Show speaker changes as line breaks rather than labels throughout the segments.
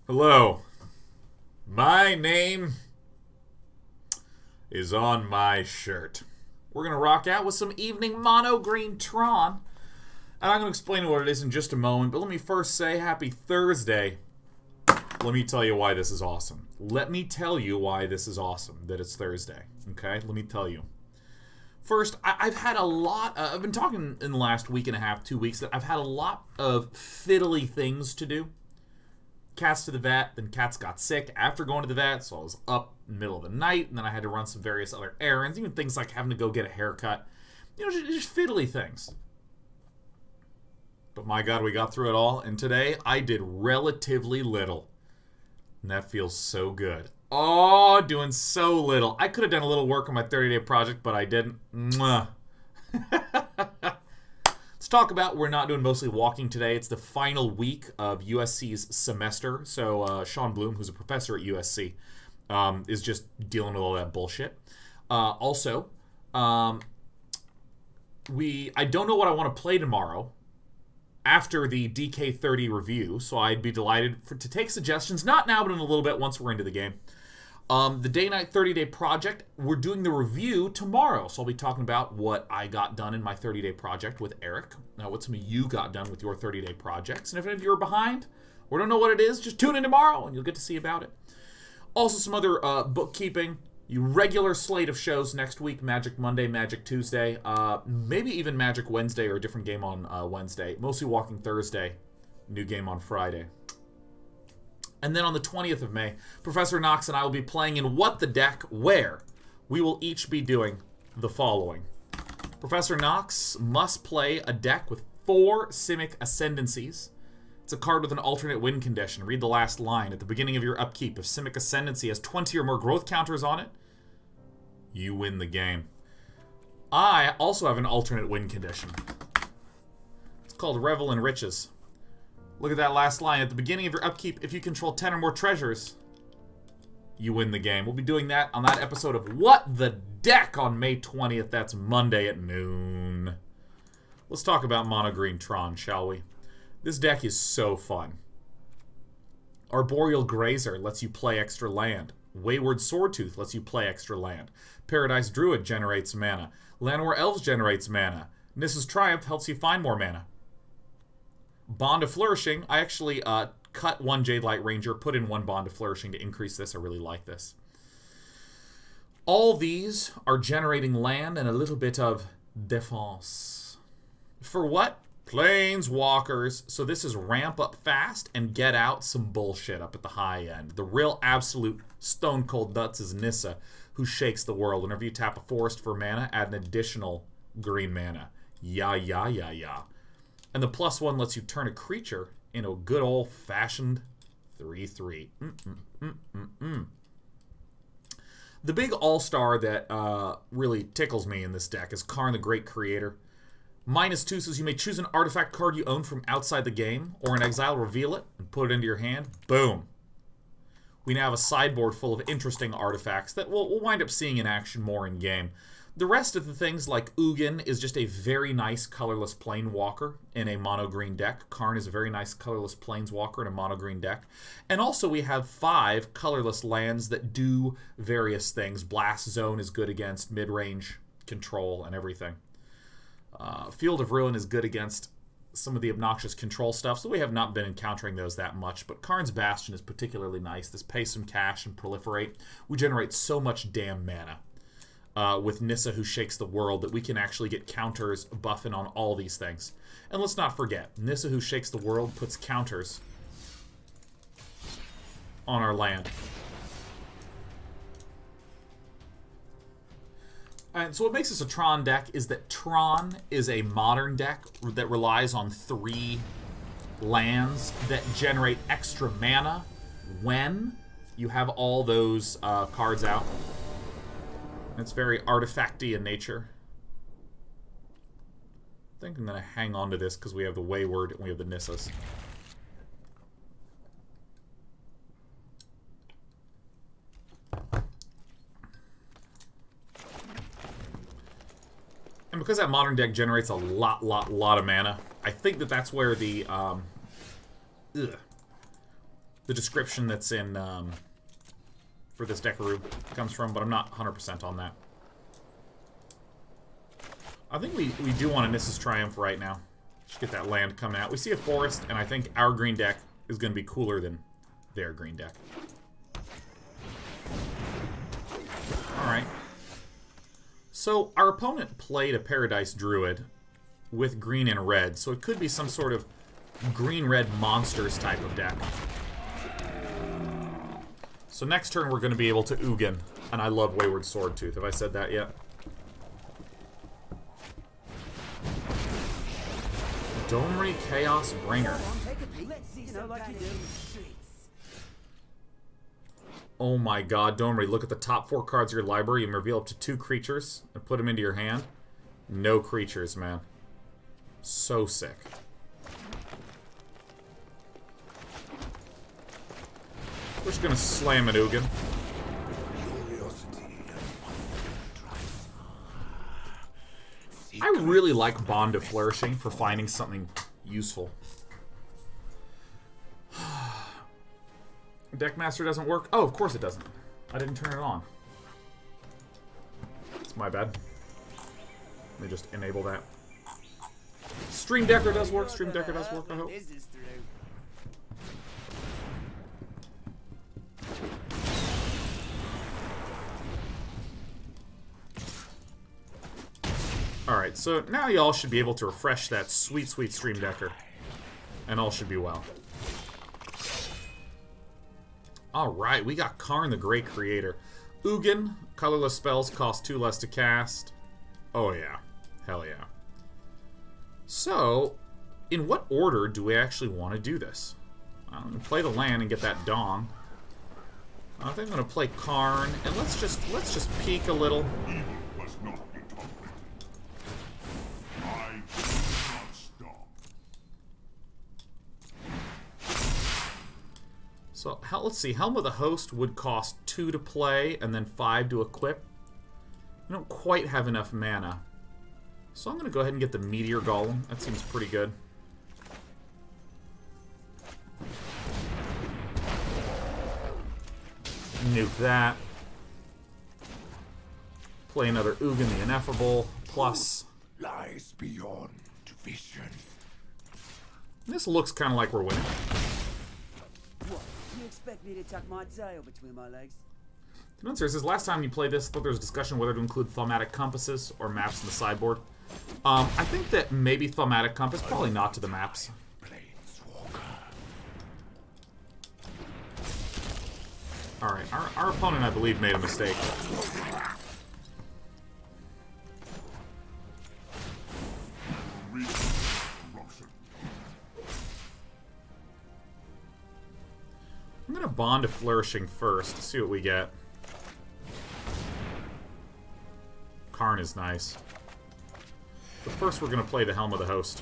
Hello. My name is on my shirt. We're going to rock out with some evening Monogreen Tron. And I'm going to explain what it is in just a moment. But let me first say happy Thursday. Let me tell you why this is awesome. Let me tell you why this is awesome, that it's Thursday. Okay? Let me tell you. First, I've had a lot... I've been talking in the last week and a half, 2 weeks, that I've had a lot of fiddly things to do. Cats to the vet, then cats got sick after going to the vet, so I was up in the middle of the night, and then I had to run some various other errands, even things like having to go get a haircut. You know, just fiddly things. But my God, we got through it all, and today I did relatively little. And that feels so good. Oh, doing so little. I could have done a little work on my 30-day project, but I didn't. Mwah. Let's talk about, we're not doing mostly walking today. It's the final week of USC's semester. So Sean Bloom, who's a professor at USC, is just dealing with all that bullshit. I don't know what I want to play tomorrow after the DK30 review, so I'd be delighted to take suggestions, not now, but in a little bit once we're into the game. The Day-Night 30-Day Project, we're doing the review tomorrow, so I'll be talking about what I got done in my 30-day project with Eric, what some of you got done with your 30-day projects, and if any of you are behind or don't know what it is, just tune in tomorrow and you'll get to see about it. Also some other bookkeeping, regular slate of shows next week, Magic Monday, Magic Tuesday, maybe even Magic Wednesday or a different game on Wednesday, mostly Walking Thursday, new game on Friday. And then on the 20th of May, Professor Knox and I will be playing in What the Deck, where we will each be doing the following. Professor Knox must play a deck with 4 Simic Ascendancies. It's a card with an alternate win condition. Read the last line. At the beginning of your upkeep, if Simic Ascendancy has 20 or more growth counters on it, you win the game. I also have an alternate win condition. It's called Revel in Riches. Look at that last line. At the beginning of your upkeep, if you control 10 or more treasures, you win the game. We'll be doing that on that episode of What the Deck on May 20th. That's Monday at noon. Let's talk about Monogreen Tron, shall we? This deck is so fun. Arboreal Grazer lets you play extra land. Wayward Swordtooth lets you play extra land. Paradise Druid generates mana. Llanowar Elves generates mana. Nissa's Triumph helps you find more mana. Bond of Flourishing, I actually cut one Jadelight Ranger, put in one Bond of Flourishing to increase this. I really like this. All these are generating land and a little bit of defense. For what? Planeswalkers. So this is ramp up fast and get out some bullshit up at the high end. The real absolute stone cold nuts is Nissa, who shakes the world. Whenever you tap a forest for mana, add an additional green mana. Yeah. And the +1 lets you turn a creature into a good old-fashioned 3/3. The big all-star that really tickles me in this deck is Karn, the Great Creator. -2 says you may choose an artifact card you own from outside the game, or in exile, reveal it, and put it into your hand. Boom. We now have a sideboard full of interesting artifacts that we'll wind up seeing in action more in-game. The rest of the things, like Ugin, is just a very nice colorless planeswalker in a mono-green deck. Karn is a very nice colorless planeswalker in a mono-green deck. And also we have 5 colorless lands that do various things. Blast Zone is good against mid-range control and everything. Field of Ruin is good against some of the obnoxious control stuff, so we have not been encountering those that much. But Karn's Bastion is particularly nice. This pays some cash and proliferate. We generate so much damn mana. With Nissa, who shakes the world, that we can actually get counters buffing on all these things. And let's not forget, Nissa, who shakes the world, puts counters on our land. And so what makes this a Tron deck is that Tron is a modern deck that relies on 3 lands that generate extra mana when you have all those cards out. It's very artifacty in nature. I think I'm going to hang on to this because we have the Wayward and we have the Nissas. And because that modern deck generates a lot of mana, I think that that's where the the description that's in for this Dekaroo comes from, but I'm not 100% on that. I think we do want a Nissa's Triumph right now. Just get that land coming out. We see a forest, and I think our green deck is going to be cooler than their green deck. Alright. So, our opponent played a Paradise Druid with green and red, so it could be some sort of green-red monsters type of deck. So next turn we're going to be able to Ugin, and I love Wayward Swordtooth. Have I said that yet? Domri Chaos Bringer. Oh my god, Domri, look at the top 4 cards of your library. You can reveal up to 2 creatures and put them into your hand. No creatures, man. So sick. We're just gonna slam at Ugin. I really like Bond of Flourishing for finding something useful. Deckmaster doesn't work? Oh, of course it doesn't. I didn't turn it on. It's my bad. Let me just enable that. Stream Decker does work. Stream Decker does work, I hope. Alright, so now y'all should be able to refresh that sweet, sweet Stream Decker. And all should be well. Alright, we got Karn the Great Creator. Ugin, colorless spells cost 2 less to cast. Oh yeah. Hell yeah. So, in what order do we actually want to do this? I'm going to play the land and get that Dong. I think I'm going to play Karn, and let's just peek a little. So, let's see. Helm of the Host would cost 2 to play and then 5 to equip. We don't quite have enough mana. So I'm going to go ahead and get the Meteor Golem. That seems pretty good. Nuke that. Play another Ugin the Ineffable. Plus.
Lies beyond vision.
This looks kind of like we're winning.
What? You expect me to tuck my tail between my legs?
No, says last time you played this, I thought there was a discussion whether to include thaumatic compasses or maps in the sideboard. I think that maybe thaumatic compass, probably not to the maps. Alright, our opponent, I believe, made a mistake. I'm going to Bond of Flourishing first, see what we get. Karn is nice. But first we're going to play the Helm of the Host.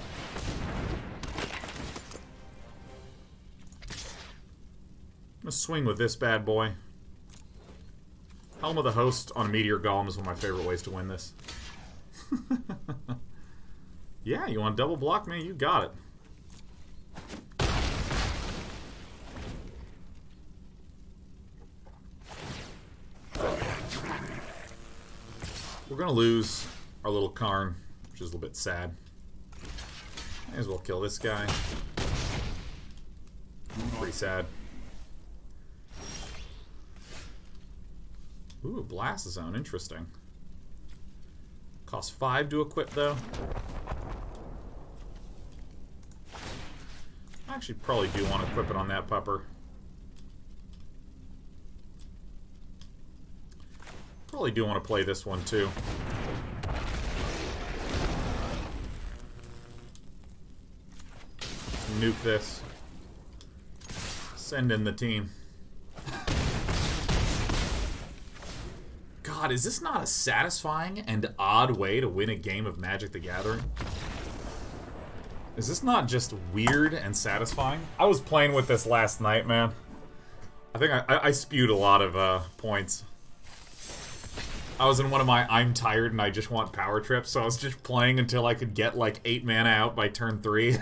I'm going to swing with this bad boy. Helm of the Host on Meteor Golem is one of my favorite ways to win this. Yeah, you want double block me? You got it. We're going to lose our little Karn, which is a little bit sad. May as well kill this guy. Pretty sad. Ooh, Blast Zone, interesting. Costs 5 to equip, though. I actually probably do want to equip it on that pupper. Probably do want to play this one, too. Nuke this. Send in the team. God, is this not a satisfying and odd way to win a game of Magic the Gathering? Is this not just weird and satisfying? I was playing with this last night, man. I think I spewed a lot of points. I was in one of my I'm tired and I just want power trips, so I was just playing until I could get like 8 mana out by turn 3.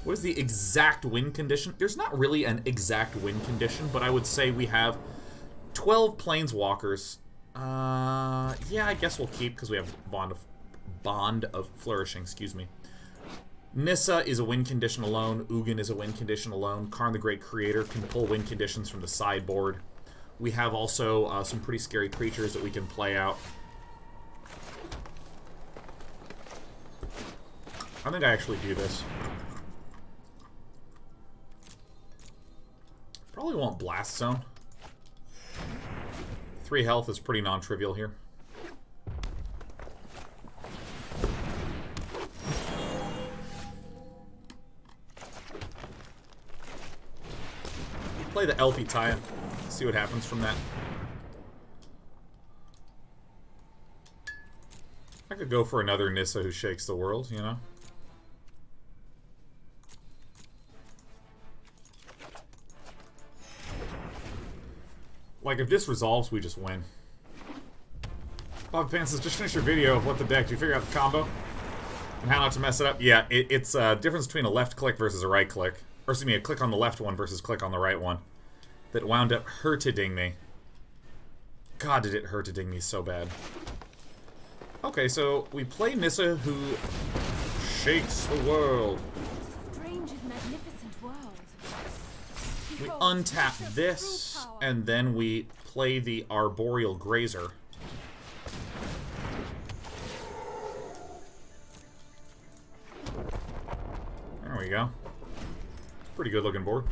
What is the exact win condition? There's not really an exact win condition, but I would say we have 12 planeswalkers. Yeah, I guess we'll keep because we have Bond of Flourishing, excuse me. Nissa is a win condition alone. Ugin is a win condition alone. Karn the Great Creator can pull win conditions from the sideboard. We have also some pretty scary creatures that we can play out. I think I actually do this. Probably want Blast Zone. 3 health is pretty non-trivial here. Play the Elfie tie-in. See what happens from that. I could go for another Nissa who shakes the world, you know? Like, if this resolves, we just win. Bob Pants says, just finish your video of what the deck. Did you figure out the combo? And how not to mess it up? Yeah, it's a difference between a left click versus a right click. Or, excuse me, a click on the left one versus click on the right one. That wound up hurting me. God, did it hurting me so bad. Okay, so we play Nissa, who shakes the world.
Strange and magnificent world.
We untap this, and then we play the Arboreal Grazer. There we go. Pretty good looking board.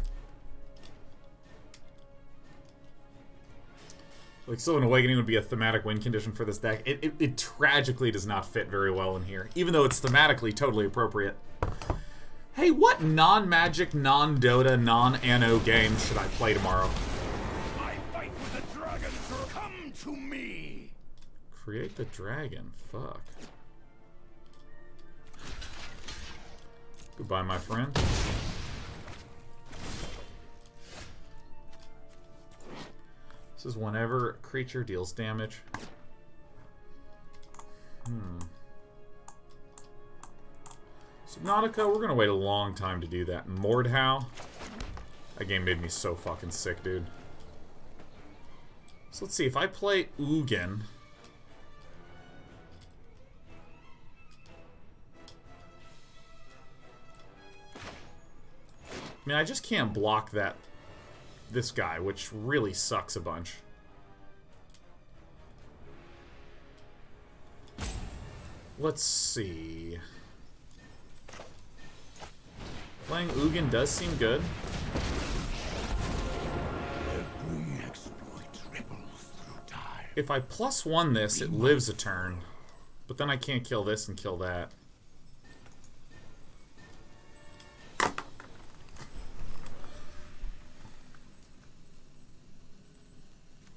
Like, Sylvan Awakening would be a thematic win condition for this deck. It tragically does not fit very well in here, even though it's thematically totally appropriate. Hey, what non-Magic, non-Dota, non-Anno game should I play tomorrow?
I fight with the dragon, sir. Come to me.
Create the dragon. Fuck. Goodbye, my friend. This is whenever a creature deals damage. Subnautica, we're gonna wait a long time to do that. Mordhau. That game made me so fucking sick, dude. So let's see, if I play Ugin. I mean, I just can't block this guy, which really sucks a bunch. Let's see. Playing Ugin does seem good.
Every exploit ripples through time.
If I +1 this, it lives a turn. But then I can't kill this and kill that.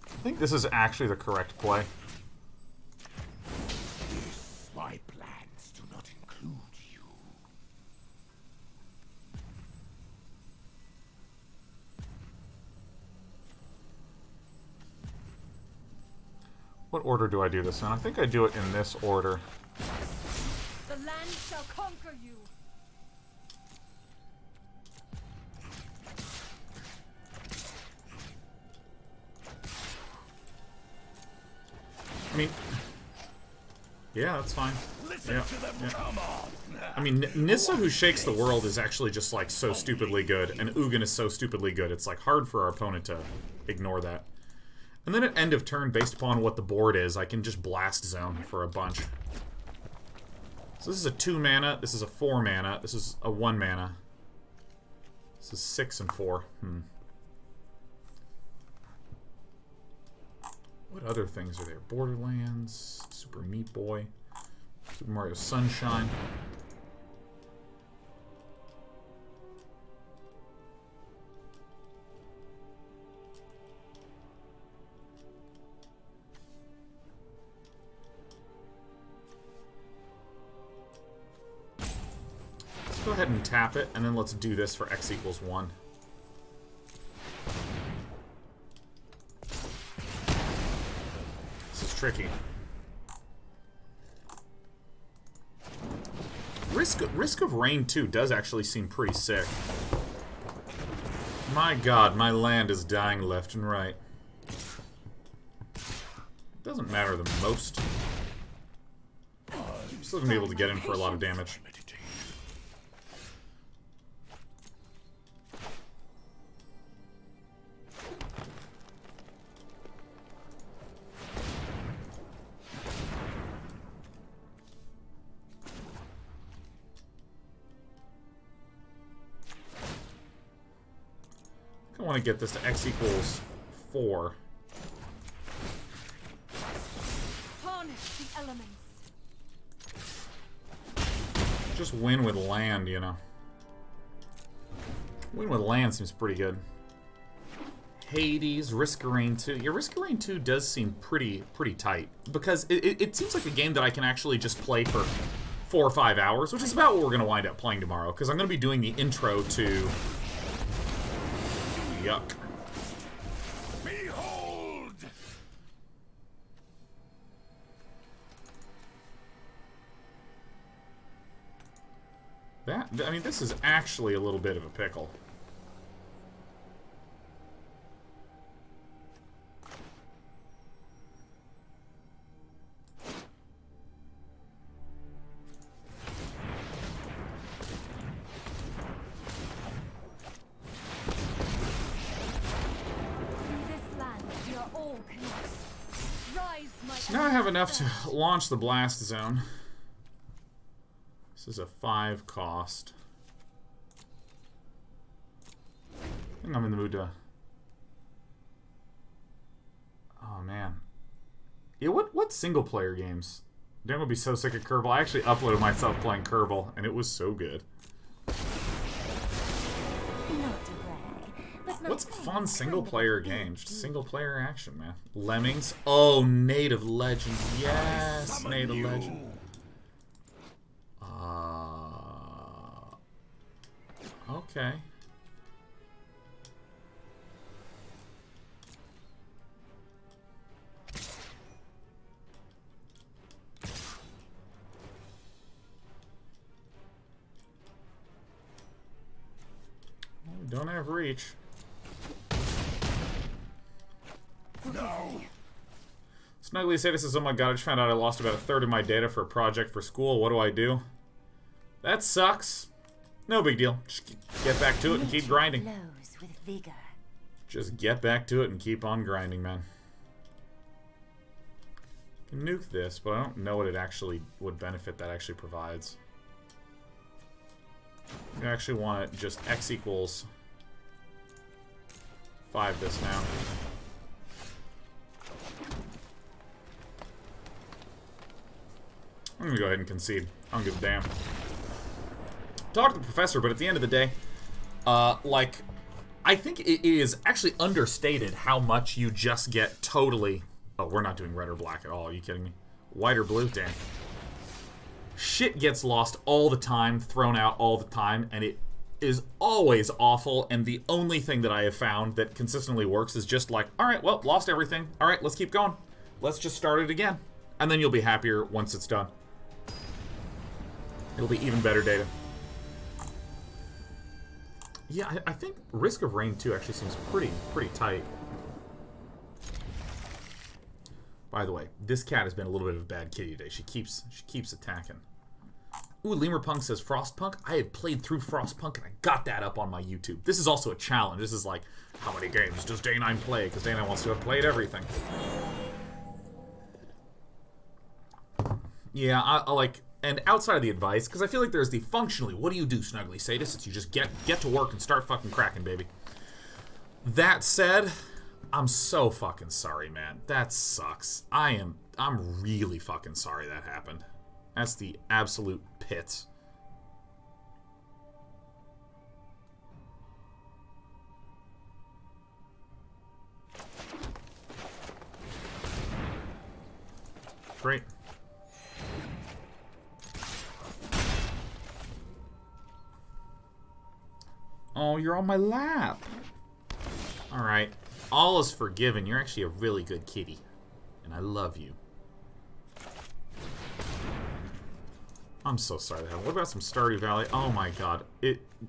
I think this is actually the correct play.
My plans do not include you.
What order do I do this in? I think I do it in this order.
The land shall conquer you.
I mean, yeah, that's fine.
Listen to them, come on.
I mean, Nissa, who shakes the world, is actually just, like, so stupidly good, and Ugin is so stupidly good, it's, like, hard for our opponent to ignore that. And then at end of turn, based upon what the board is, I can just Blast Zone for a bunch. So this is a 2 mana, this is a 4 mana, this is a 1 mana. This is 6 and 4. What other things are there? Borderlands, Super Meat Boy, Super Mario Sunshine. Let's go ahead and tap it, and then let's do this for x = 1. Tricky. Risk of Rain 2 does actually seem pretty sick. My god, my land is dying left and right. Doesn't matter the most. Still gonna be able to get in for a lot of damage. I want to get this to x equals 4.
Harness the elements.
Just win with land, you know. Win with land seems pretty good. Hades, Risk of Rain 2. Yeah, Risk of Rain 2 does seem pretty tight. Because it seems like a game that I can actually just play for 4 or 5 hours, which is about what we're going to wind up playing tomorrow. Because I'm going to be doing the intro to... Yuck.
Behold!
I mean, this is actually a little bit of a pickle. Now I have enough to launch the Blast Zone. This is a 5 cost. I think I'm in the mood to... Oh, man. Yeah, what single-player games? I'm gonna be so sick of Kerbal. I actually uploaded myself playing Kerbal, and it was so good. What's a fun single-player game? Just single-player action, man. Lemmings? Oh, Native Legend. Yes, Native Legend. Okay. We don't have reach.
No.
Snuggly Sadie says, oh my god, I just found out I lost about 1/3 of my data for a project for school. What do I do? That sucks. No big deal. Just get back to it and keep grinding. Just get back to it and keep on grinding, man. Can nuke this, but I don't know what it actually, what benefit that actually provides. I actually want to just x equals 5 this now. I'm gonna go ahead and concede. I don't give a damn. Talk to the professor, but at the end of the day, like, I think it is actually understated how much you just get totally... Oh, we're not doing red or black at all. Are you kidding me? White or blue? Damn. Shit gets lost all the time, thrown out all the time, and it is always awful, and the only thing that I have found that consistently works is just like, alright, well, lost everything. Alright, let's keep going. Let's just start it again. And then you'll be happier once it's done. It'll be even better data. Yeah, I think Risk of Rain 2 actually seems pretty tight. By the way, this cat has been a little bit of a bad kitty today. She keeps attacking. Ooh, Lemurpunk says Frostpunk. I have played through Frostpunk and I got that up on my YouTube. This is also a challenge. This is like, how many games does Day9 play? Because Day9 wants to have played everything. Yeah, I like... And outside of the advice, because I feel like there's the functionally, what do you do, Snuggly Sadist? It's you just get to work and start fucking cracking, baby. That said, I'm so fucking sorry, man. That sucks. I'm really fucking sorry that happened. That's the absolute pits. Great. Oh, you're on my lap. Alright. All is forgiven. You're actually a really good kitty. And I love you. I'm so sorry. What about some Stardew Valley? Oh my god.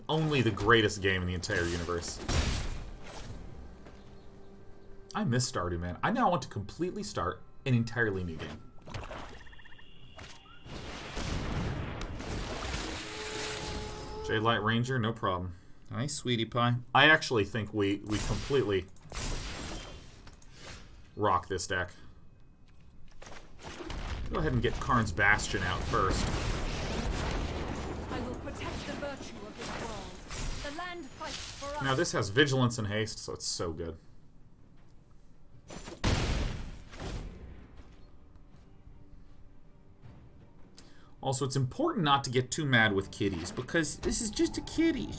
Only the greatest game in the entire universe. I miss Stardew, man. I now want to completely start an entirely new game. Jadelight Ranger, no problem. Nice, sweetie pie. I actually think we completely rock this deck. Go ahead and get Karn's Bastion out first.
I will protect the virtue of this world. The land fights for us.
Now this has Vigilance and Haste, so it's so good. Also, it's important not to get too mad with kitties, because this is just a kitty.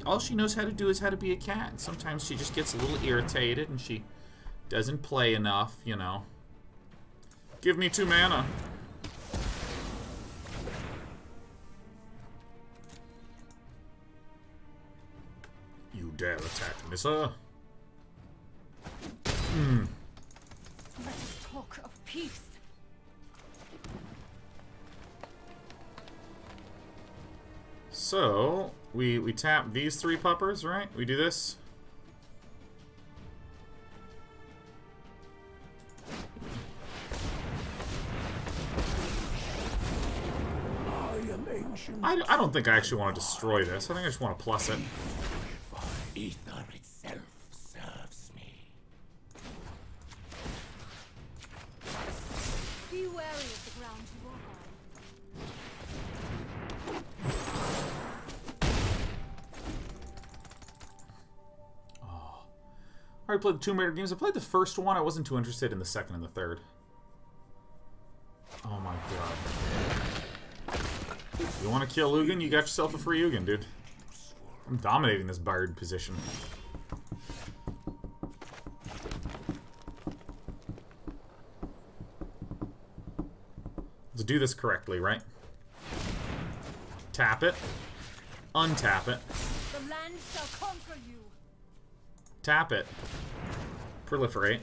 All she knows how to do is how to be a cat. And sometimes she just gets a little irritated and she doesn't play enough, you know. Give me 2 mana. You dare attack Nissa?
Let us talk of peace.
So, we tap these 3 puppers, right? We do this. I don't think I actually want to destroy this. I think I just want to plus it.
Ether itself serves me.
Be wary of the ground you walk on.
I already played the Tomb Raider games. I played the first one. I wasn't too interested in the second and the third. Oh my god. You want to kill Ugin? You got yourself a free Ugin, dude. I'm dominating this Bard position. Let's do this correctly, right? Tap it. Untap it.
The land shall conquer you.
Tap it. Proliferate.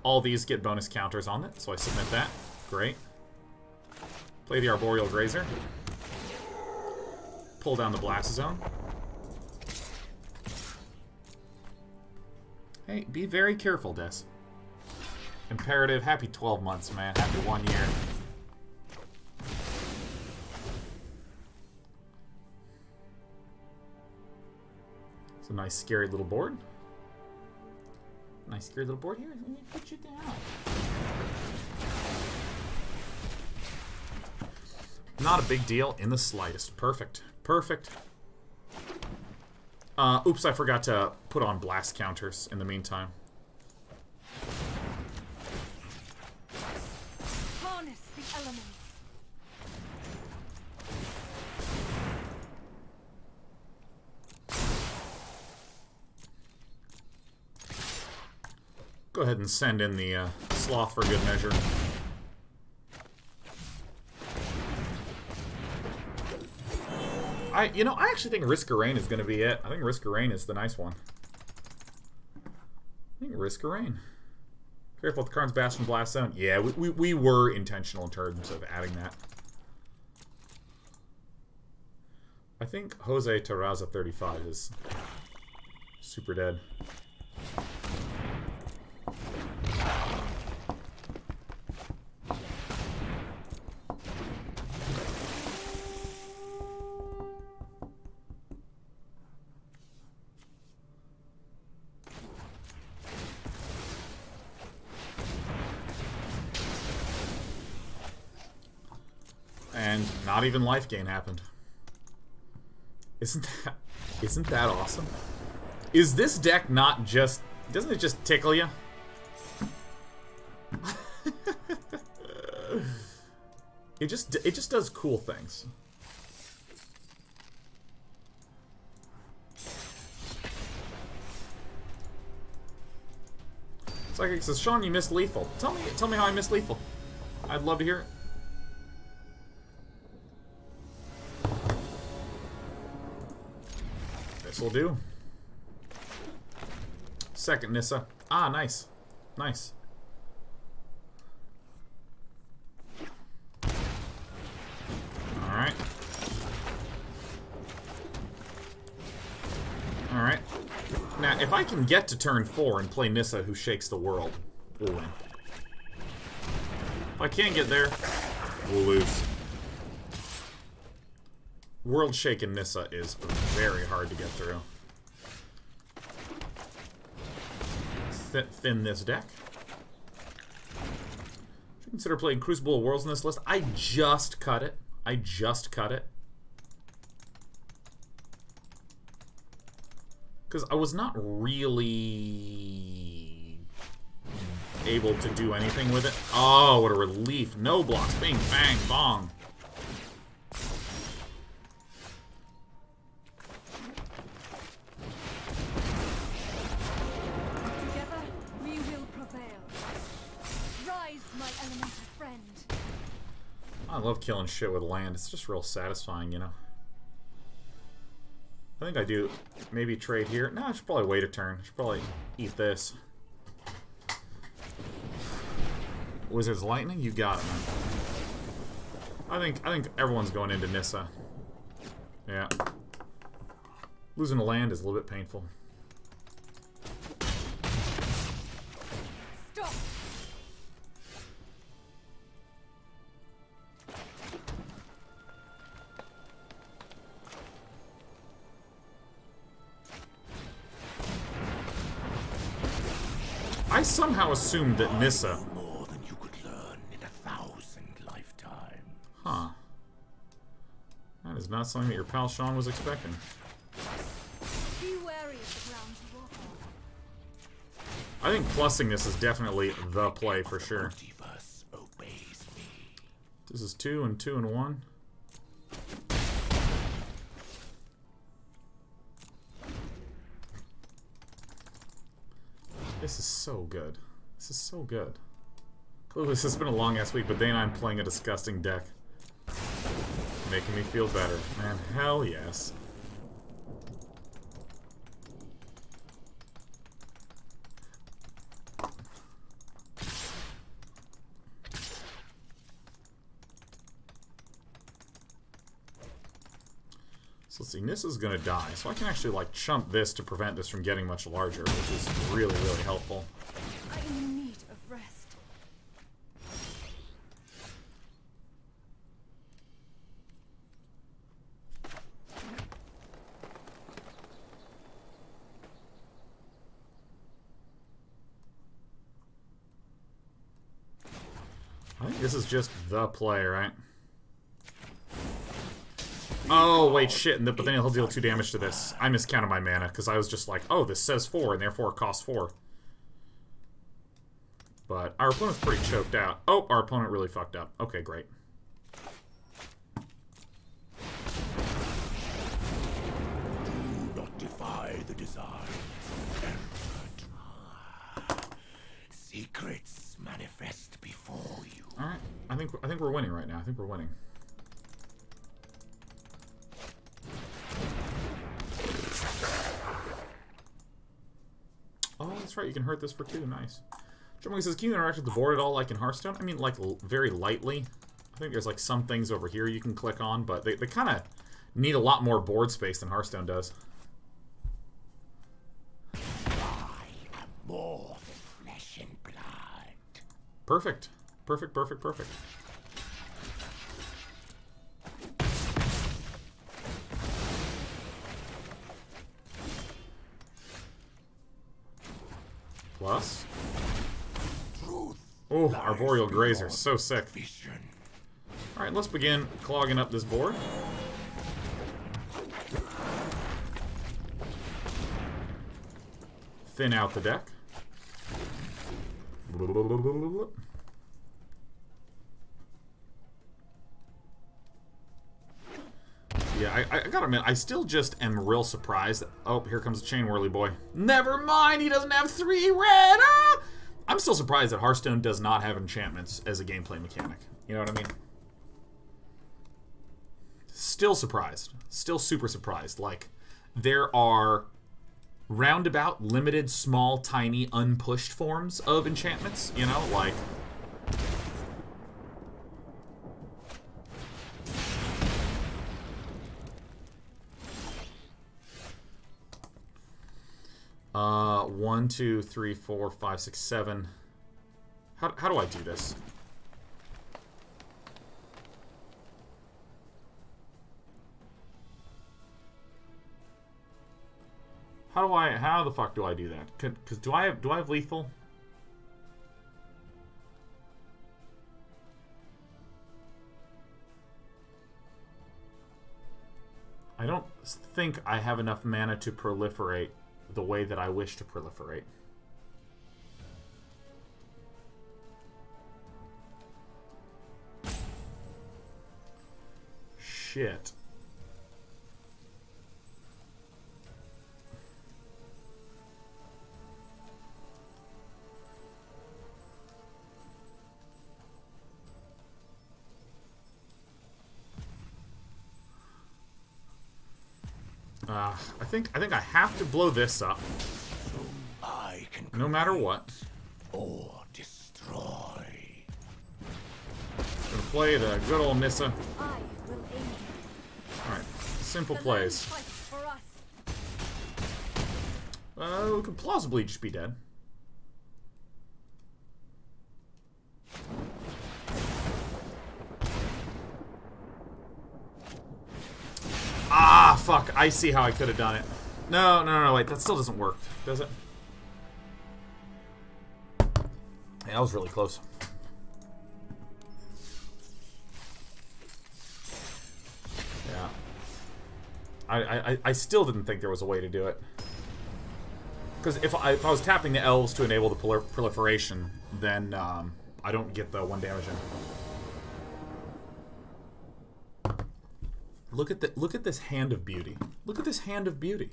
All these get bonus counters on it, so I submit that. Great. Play the Arboreal Grazer. Pull down the Blast Zone. Hey, be very careful, Des. Imperative, happy 12 months, man. Happy 1 year. It's a nice, scary little board. Nice, scary little board here. Let me put you down. Not a big deal in the slightest. Perfect. Perfect. Oops, I forgot to put on blast counters in the meantime.
Harness the elements.
Go ahead and send in the Sloth for good measure. I actually think Risk of Rain is going to be it. I think Risk of Rain is the nice one. I think Risk of Rain. Careful with the Karn's Bastion Blast Zone. Yeah, we were intentional in terms of adding that. I think Jose Terraza 35 is super dead. And not even life gain happened. Isn't that awesome? Is this deck not just... Doesn't it just tickle you? It just does cool things. Psychic says, Sean, you missed lethal. Tell me how I missed lethal. I'd love to hear it. This'll do. Second Nissa. Ah, nice. Nice. Now, if I can get to turn 4 and play Nissa, who shakes the world, we'll win. If I can't get there, we'll lose. World shaking Nissa is very hard to get through. Thin this deck. Should consider playing Crucible of Worlds in this list. I just cut it. I just cut it. Because I was not really able to do anything with it. Oh, what a relief. No blocks. Bing, bang, bong.
Together, we will prevail. Rise, my elemental friend.
I love killing shit with land. It's just real satisfying, you know. I think I do maybe trade here. No, I should probably wait a turn. I should probably eat this. Wizard's Lightning? You got it, man. I think everyone's going into Nissa. Yeah. Losing a land is a little bit painful.
Stop.
I somehow assumed that Nissa...
More than you could learn in 1,000 lifetimes.
Huh. That is not something that your pal Sean was expecting.
Be wary of the ground you walk on.
I think plussing this is definitely the play for sure.
Multiverse obeys me.
This is 2 and 2 and 1. This is so good. This is so good. Clearly this has been a long ass week, but Dana, I'm playing a disgusting deck. Making me feel better. Man, hell yes. So let's see, Nissa's gonna die, so I can actually like chump this to prevent this from getting much larger, which is really, really helpful.
I am in need of rest.
I think this is just the play, right? Oh, wait, shit, but then he'll deal 2 damage to this. I miscounted my mana, because I was just like, oh, this says 4, and therefore it costs 4. But our opponent's pretty choked out. Oh, our opponent really fucked up. Okay, great.
Do not defy the desire. Secrets manifest before you.
Alright, I think we're winning right now. I think we're winning. Oh, that's right, you can hurt this for 2, nice. Jeremy says, can you interact with the board at all like in Hearthstone? I mean, like, very lightly. I think there's, like, some things over here you can click on, but they kind of need a lot more board space than Hearthstone does.
I am more than flesh and blood.
Perfect. Perfect, perfect, perfect. Plus. Oh, Arboreal Grazer, so sick. Alright, let's begin clogging up this board. Thin out the deck. Yeah, I gotta admit, I still just am real surprised that, oh, here comes the Chain Whirly boy. Never mind, he doesn't have 3 red! Ah! I'm still surprised that Hearthstone does not have enchantments as a gameplay mechanic. You know what I mean? Still surprised. Still super surprised. Like, there are roundabout, limited, small, tiny, unpushed forms of enchantments, you know? Like... 1, 2, 3, 4, 5, 6, 7. How do I do this? How the fuck do I do that? Cause do I have lethal? I don't think I have enough mana to proliferate the way that I wish to proliferate. Shit. I think I have to blow this up.
I can
No matter what.
or destroy.
Gonna play the good old Nissa.
I will aid you.
Alright. Simple
The land
plays.
fights for us.
We could plausibly just be dead. Ah, fuck. I see how I could have done it. No, wait. That still doesn't work, does it? Yeah, that was really close. Yeah. I still didn't think there was a way to do it. Because if I was tapping the elves to enable the proliferation, then I don't get the 1 damage in. Look at this hand of beauty. Look at this hand of beauty.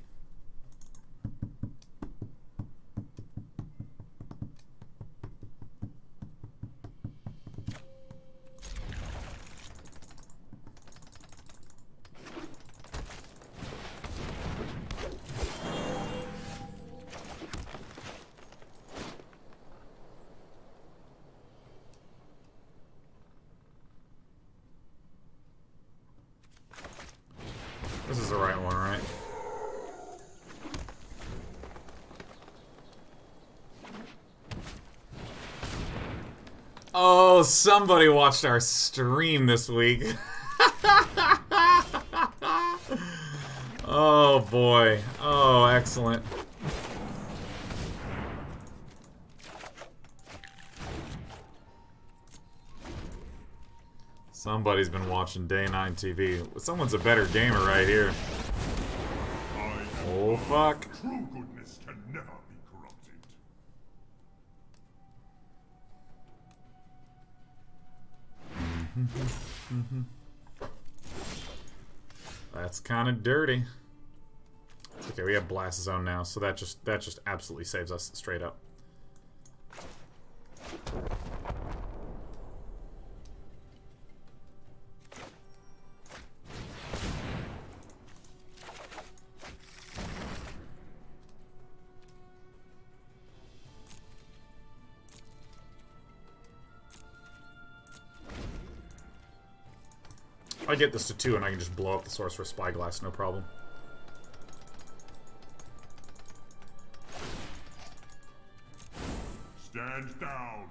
This is the right one, right? Oh, somebody watched our stream this week. Oh, boy. Oh, excellent. Somebody's been watching Day 9 TV. Someone's a better gamer right here. Oh, fuck.
True goodness can never be corrupted.
That's kind of dirty. It's okay, we have Blast Zone now, so that just absolutely saves us straight up. I get this to 2 and I can just blow up the Sorcerous Spyglass, no problem.
Stand down.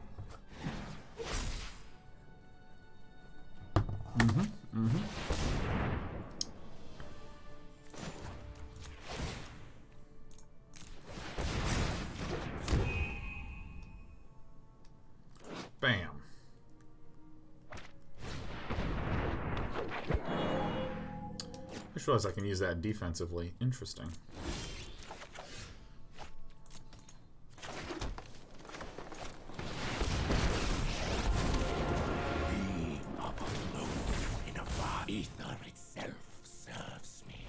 Bam. I just realized I can use that defensively. Interesting.
We are but low in a vast ether itself serves me.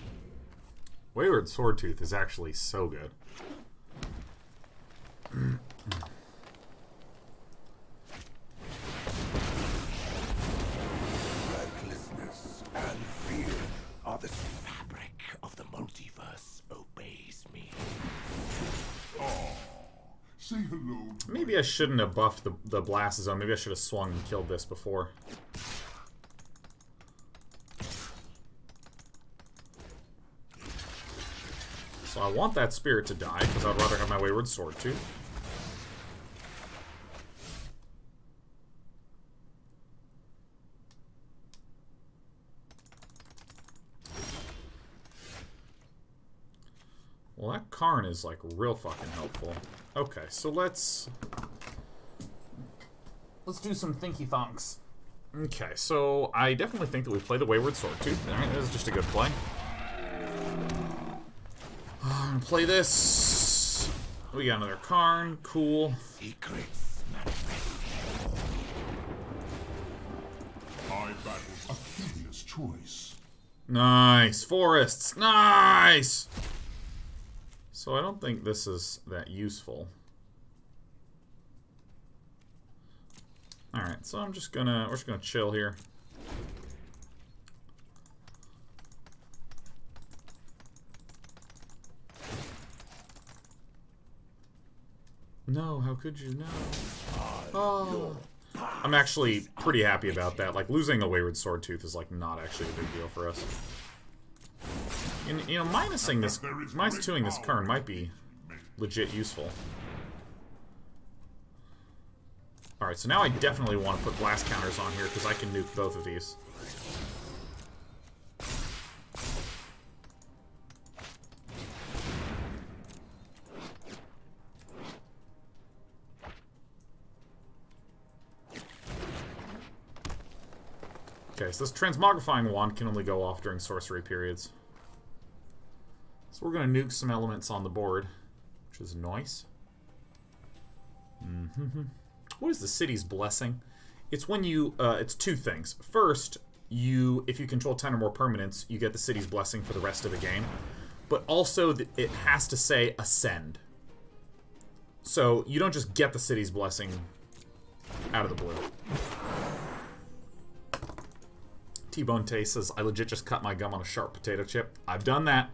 Wayward Swordtooth is actually so good.
Recklessness and fear are the fabric of the multiverse obeys me. Oh, say hello to
Maybe I shouldn't have buffed the Blast Zone. Maybe I should have swung and killed this before. So I want that spirit to die, because I'd rather have my Wayward Swordtooth. Well, that Karn is, like, real fucking helpful. Okay, so let's do some thinky thonks. Okay, so I definitely think that we play the Wayward Swordtooth. Alright, this is just a good play. I'm gonna play this. We got another Karn. Cool.
Secrets manifest. I battle a curious choice.
Nice. Forests. Nice! So I don't think this is that useful. Alright, so we're just gonna chill here. No, how could you? No. Oh. I'm actually pretty happy about that. Like, losing the Wayward Swordtooth is, like, not actually a big deal for us. You know, minusing this Karn might be legit useful. Alright, so now I definitely want to put blast counters on here, because I can nuke both of these. Okay, so this Transmogrifying Wand can only go off during sorcery periods. So we're going to nuke some elements on the board, which is nice. What is the City's Blessing? It's when you, it's two things. First, if you control 10 or more permanents, you get the City's Blessing for the rest of the game. But also, it has to say Ascend. So you don't just get the City's Blessing out of the blue. T-Bone Taste says, I legit just cut my gum on a sharp potato chip. I've done that.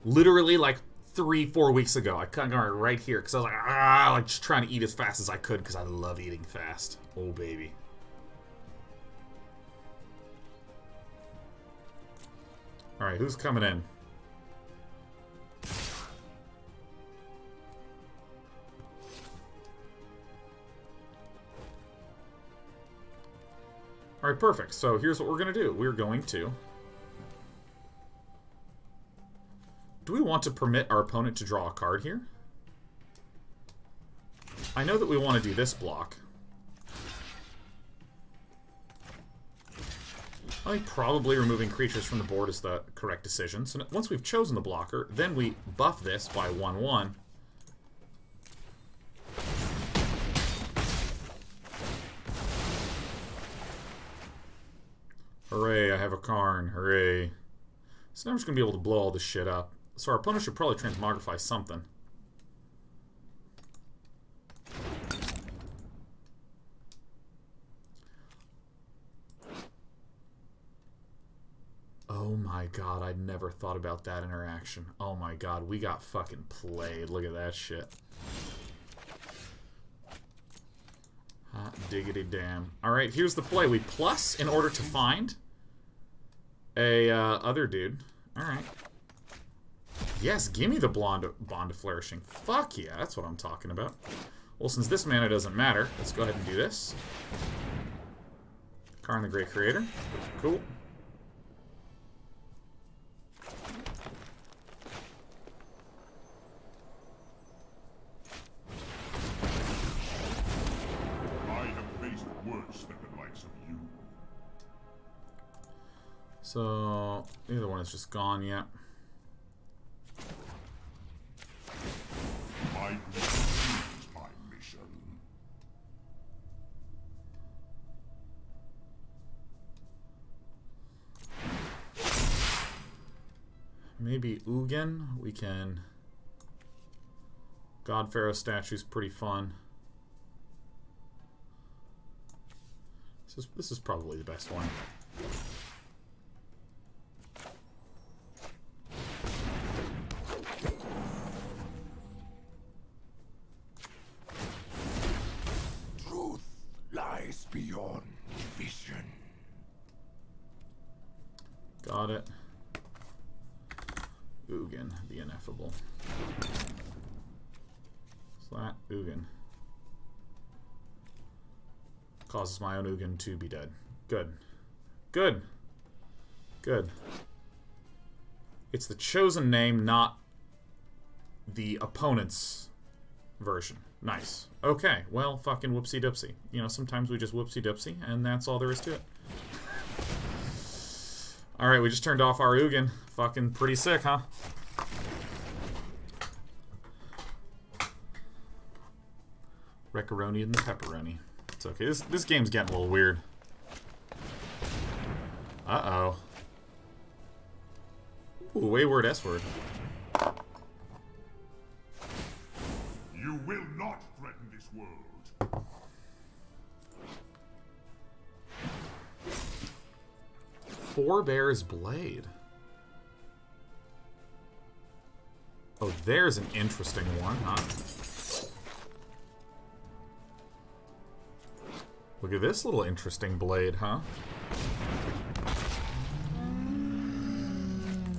Literally, like, 3-4 weeks ago. I cut it right here, because I was like, just trying to eat as fast as I could, because I love eating fast. Oh, baby. Alright, who's coming in? Alright, perfect. So here's what we're going to do. We're going to... Do we want to permit our opponent to draw a card here? I know that we want to do this block. I think probably removing creatures from the board is the correct decision. So once we've chosen the blocker, then we buff this by 1/1. Hooray, I have a Karn. Hooray. So now I'm just going to be able to blow all this shit up. So our opponent should probably transmogrify something. Oh my god, I never thought about that interaction. Oh my god, we got fucking played. Look at that shit. Hot diggity damn. Alright, here's the play. We plus in order to find a other dude. Alright. Yes, give me the Bond of Flourishing. Fuck yeah, that's what I'm talking about. Well, since this mana doesn't matter, let's go ahead and do this. Karn the Great Creator. Cool.
I have faced worse than the likes of you.
So, either one is just gone yet.
My grief is my mission.
Maybe Ugin. We can... God-Pharaoh statue's pretty fun. This is probably the best one.
Truth lies beyond vision.
Got it. Ugin, the Ineffable. Flat Ugin. Causes my own Ugin to be dead. Good. Good. Good. It's the chosen name, not the opponent's version. Nice. Okay, well, fucking whoopsie-doopsie. You know, sometimes we just whoopsie-doopsie, and that's all there is to it. Alright, we just turned off our Ugin. Fucking pretty sick, huh? Recaroni and the pepperoni. It's okay. This game's getting a little weird. Uh-oh. Ooh, Wayward S-word.
You will not threaten this world.
Forebear's Blade. Oh, there's an interesting one, huh? Look at this little interesting blade, huh?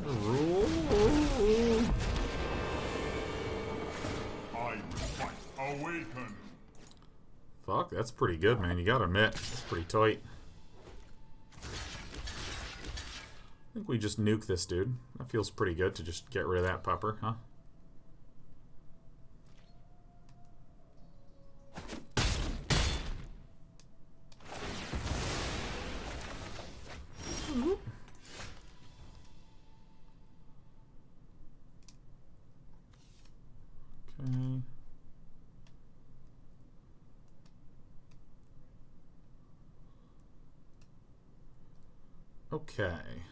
I will fight. Awaken.
Fuck, that's pretty good, man. You gotta admit, it's pretty tight. I think we just nuke this dude. That feels pretty good to just get rid of that pupper, huh? Okay.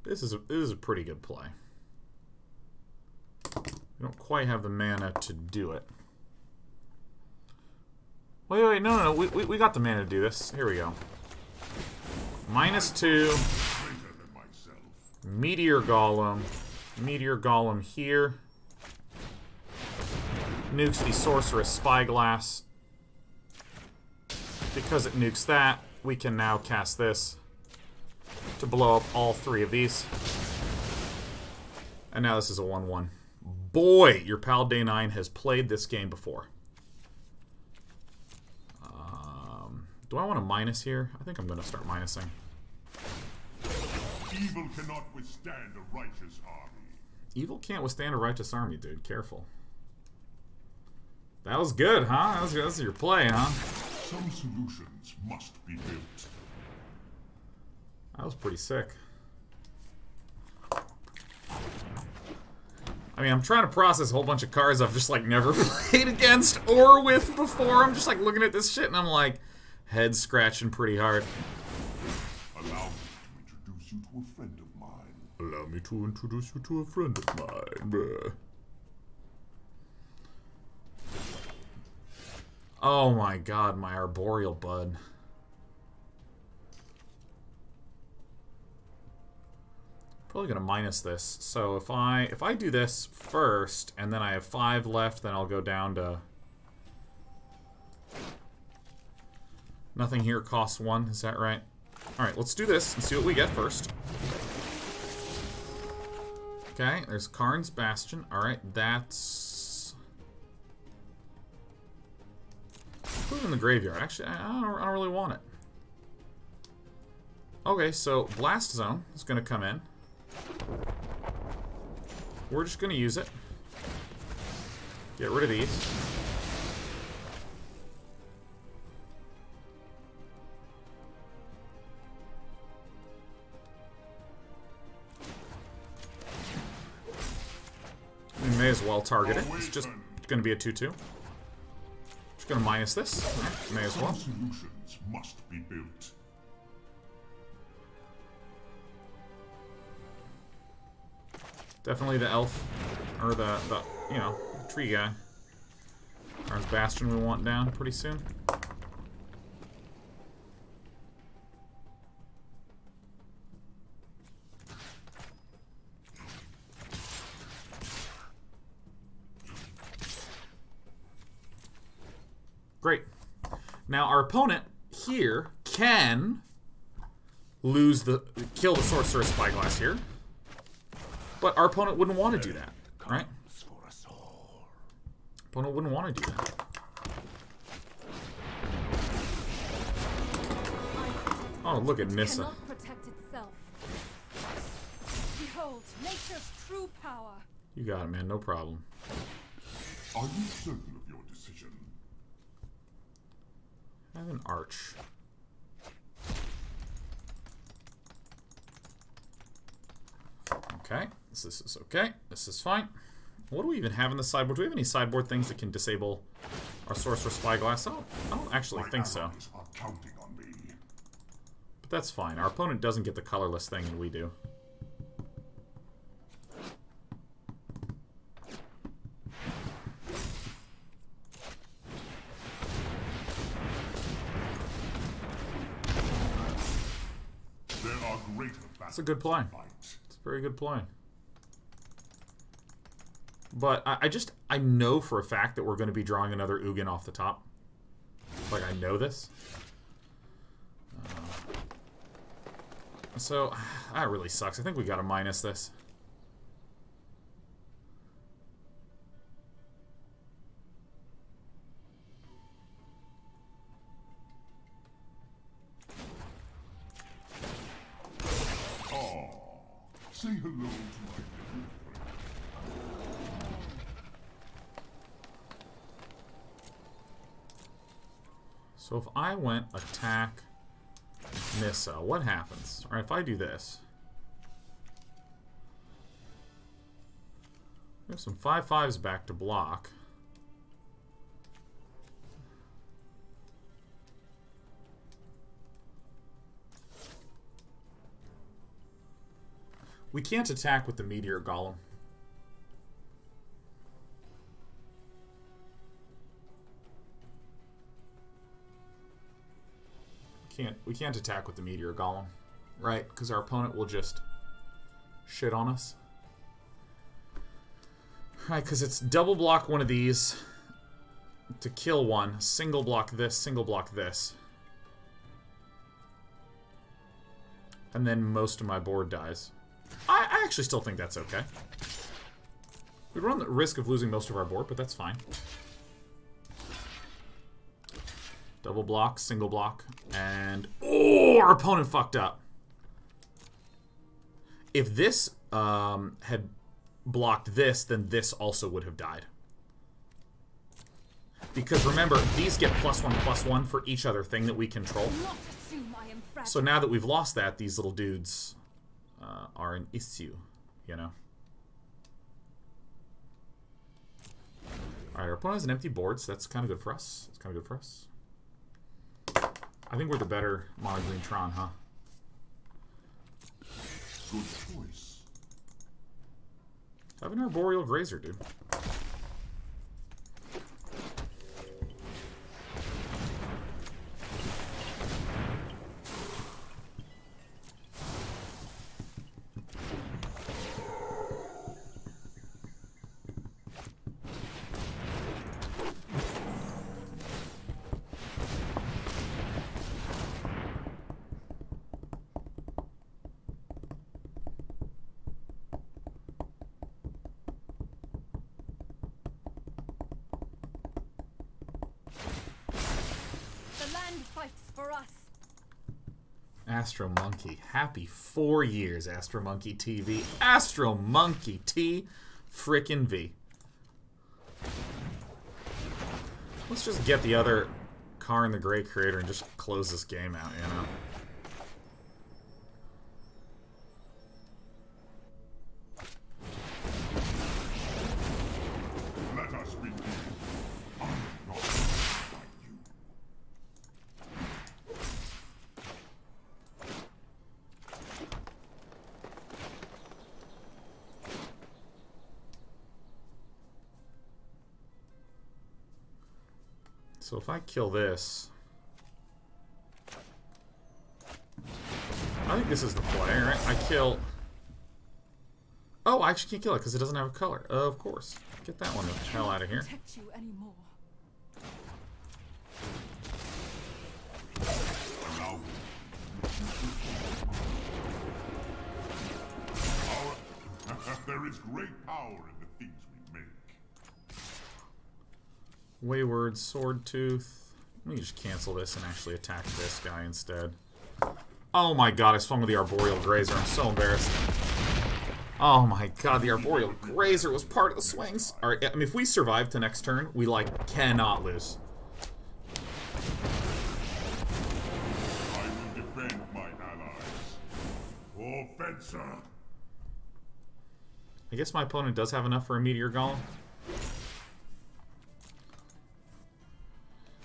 This is a pretty good play. We don't quite have the mana to do it. Wait, no. We got the mana to do this. Here we go. -2. Meteor Golem. Meteor Golem here. Nukes the Sorcerous Spyglass. Because it nukes that, we can now cast this to blow up all 3 of these. And now this is a 1/1. Boy, your pal Day 9 has played this game before. Do I want to minus here? I think I'm going to start minusing.
Evil cannot withstand a righteous army.
Evil can't withstand a righteous army, dude. Careful. That was good, huh? That was your play, huh?
Some solutions must be built.
That was pretty sick. I mean, I'm trying to process a whole bunch of cards I've just, like, never played against or with before. I'm just, like, looking at this shit and I'm, like, head scratching pretty hard.
Allow me to introduce you to a friend of mine.
Allow me to introduce you to a friend of mine, bruh. Oh my god, my Arboreal bud. Probably gonna minus this. So if I do this first and then I have 5 left, then I'll go down to nothing here costs 1, is that right? Alright, let's do this and see what we get first. Okay, there's Karn's Bastion. Alright, that's... put it in the graveyard. Actually, I don't really want it. Okay, so Blast Zone is going to come in. We're just going to use it. Get rid of these. We may as well target it. It's just going to be a 2/2. Just going to minus this. Right, may as well.
Solutions must be built.
Definitely the elf, or the you know, tree guy. Karn's Bastion we want down pretty soon. Great. Now our opponent here can kill the Sorcerous Spyglass here. But our opponent wouldn't want to do that, right? Opponent wouldn't want to do that. Oh, look at Nissa.
Cannot protect itself. Behold, nature's true power.
You got it, man. No problem.
Are you certain of your decision?
I have an arch. Okay. This is okay. This is fine. What do we even have in the sideboard? Do we have any sideboard things that can disable our Sorcerous Spyglass? I don't actually think so.
Are counting on me.
But that's fine. Our opponent doesn't get the colorless thing, and we do.
There are greater battles.
It's a good play. It's a very good play. But I know for a fact that we're going to be drawing another Ugin off the top. Like, I know this. So, that really sucks. I think we got to minus this.
Say hello to my little friend.
So if I went attack Nissa, what happens? Alright, if I do this. We have some 5/5s back to block. We can't attack with the Meteor Golem. We can't attack with the Meteor Golem, right? Because our opponent will just shit on us. Right, because it's double block one of these to kill one, single block this, single block this. And then most of my board dies. I actually still think that's okay. We run the risk of losing most of our board, but that's fine. Double block, single block, and... Oh, our opponent fucked up. If this had blocked this, then this also would have died. Because remember, these get +1/+1 for each other thing that we control. So now that we've lost that, these little dudes are an issue, you know? Alright, our opponent has an empty board, so that's kind of good for us. It's kind of good for us. I think we're the better Monogreen Tron, huh?
Good choice.
I have an Arboreal Grazer, dude. Astro Monkey. Happy 4 years, Astro Monkey TV. Astro Monkey T frickin' V. Let's just get the other Karn the Great Creator and just close this game out, you know?
Let us begin. I am not like you.
So if I kill this... I think this is the play, right? I kill... Oh, I actually can't kill it because it doesn't have a color. Of course. Get that one the hell out of here.
There is great power in the things we make.
Wayward Swordtooth. Let me just cancel this and actually attack this guy instead. Oh my god, I swung with the Arboreal Grazer. I'm so embarrassed. Oh my god, the Arboreal Grazer was part of the swings. Alright, I mean, if we survive to next turn, we, like, cannot lose.
I will defend my allies. For Fencer.
I guess my opponent does have enough for a Meteor Golem.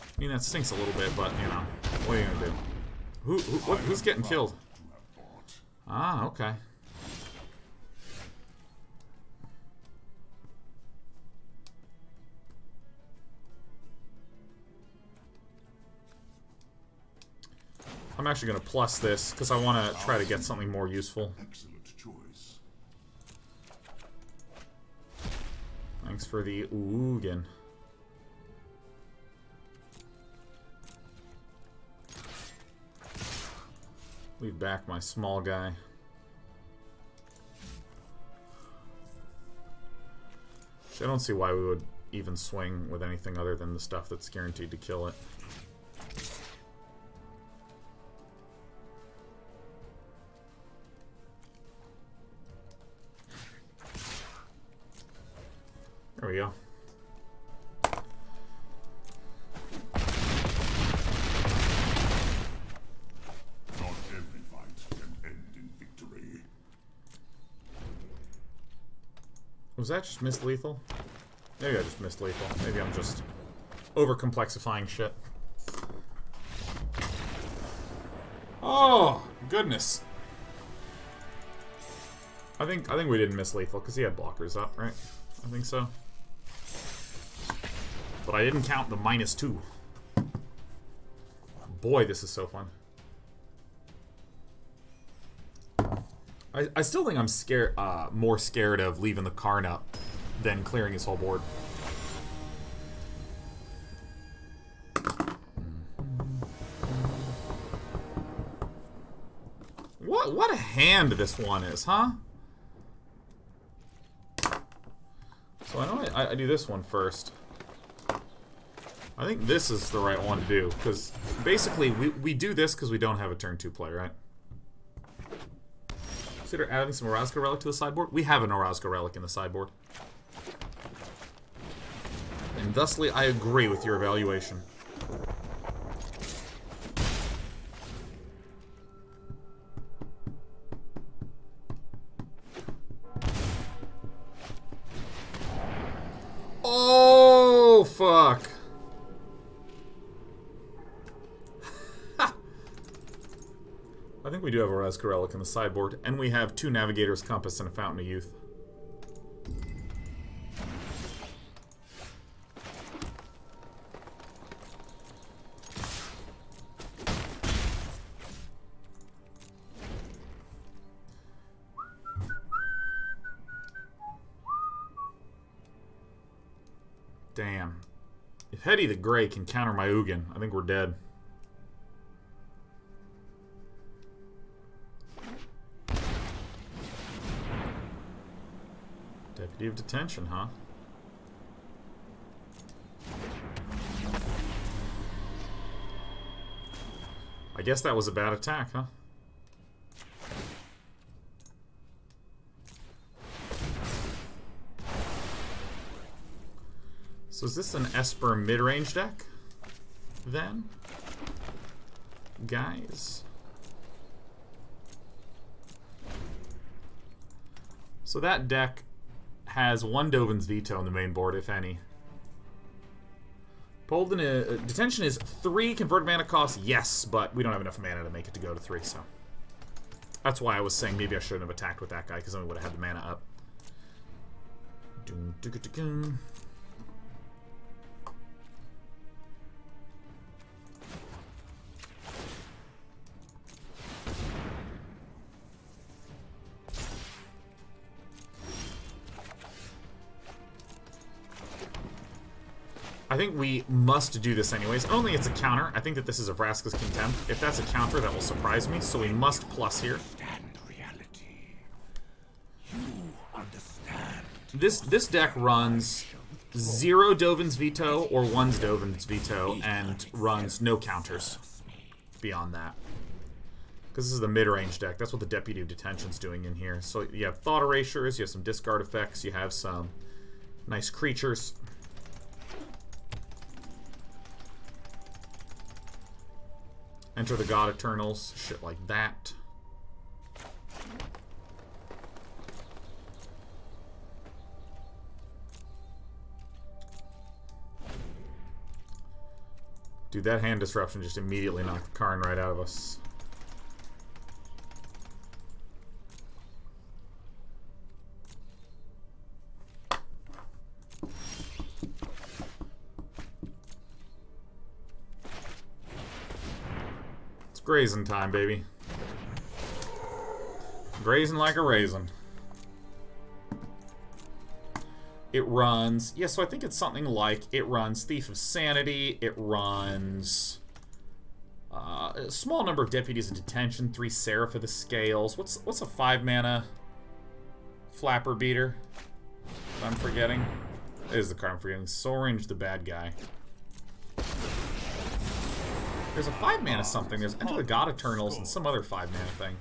I mean, that stinks a little bit, but, you know, what are you gonna do? Who's getting killed? Ah, okay. I'm actually going to plus this, because I want to try to get something more useful.
Excellent choice.
Thanks for the Ugin. Leave back my small guy. I don't see why we would even swing with anything other than the stuff that's guaranteed to kill it. There we go.
Not every fight can end in victory.
Was that just missed lethal? Maybe I just missed lethal. Maybe I'm just over-complexifying shit. Oh, goodness. I think we didn't miss lethal because he had blockers up, right? I think so. But I didn't count the -2. Boy, this is so fun. I still think I'm scared, more scared of leaving the Karn up than clearing his whole board. What a hand this one is, huh? So I know I do this one first. I think this is the right one to do, because basically we do this because we don't have a turn 2 play, right? Consider adding some Orazca Relic to the sideboard. We have an Orazca Relic in the sideboard. And thusly, I agree with your evaluation. Oh, fuck. I think we do have a Orazca Relic in the sideboard, and we have 2 Navigator's Compass and a Fountain of Youth. Damn. If Hetty the Grey can counter my Ugin, I think we're dead. Deputy of Detention, huh? I guess that was a bad attack, huh? So is this an Esper mid-range deck, then? Guys? So that deck has 1 Dovin's Veto on the main board, if any. Detention is 3 converted mana cost, yes, but we don't have enough mana to make it to go to 3, so. That's why I was saying maybe I shouldn't have attacked with that guy, because then we would have had the mana up. Doom, doo, doo, doo, doo. I think we must do this anyways. I don't think it's a counter. I think that this is a Vraska's Contempt. If that's a counter, that will surprise me, so we must plus here.
Understand reality. You understand
This deck runs 0 Dovin's Veto or 1's Dovin's Veto and runs no counters beyond that. Because this is the mid-range deck. That's what the Deputy of Detention's doing in here. So you have Thought Erasures, you have some discard effects, you have some nice creatures. Enter the God Eternals, shit like that. Dude, that hand disruption just immediately knocked the Karn right out of us. It's grazing time, baby. Grazing like a raisin. It runs... Yeah, so I think it's something like... It runs Thief of Sanity. It runs... a small number of Deputies of Detention. 3 Seraph of the Scales. What's a 5-mana Flapper Beater that I'm forgetting? It is the card I'm forgetting. Sorange, the bad guy. There's a 5-mana something. There's Enter the God Eternals and some other 5-mana thing.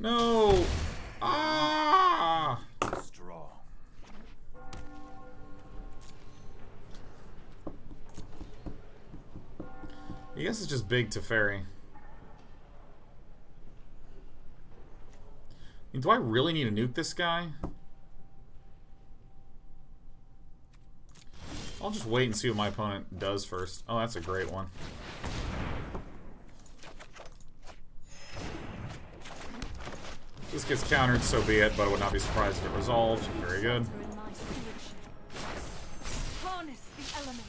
No! Ah! I guess it's just big Teferi. Do I really need to nuke this guy? I'll just wait and see what my opponent does first. Oh, that's a great one. If this gets countered, so be it, but I would not be surprised if it resolved. Very good.
Harness the elements.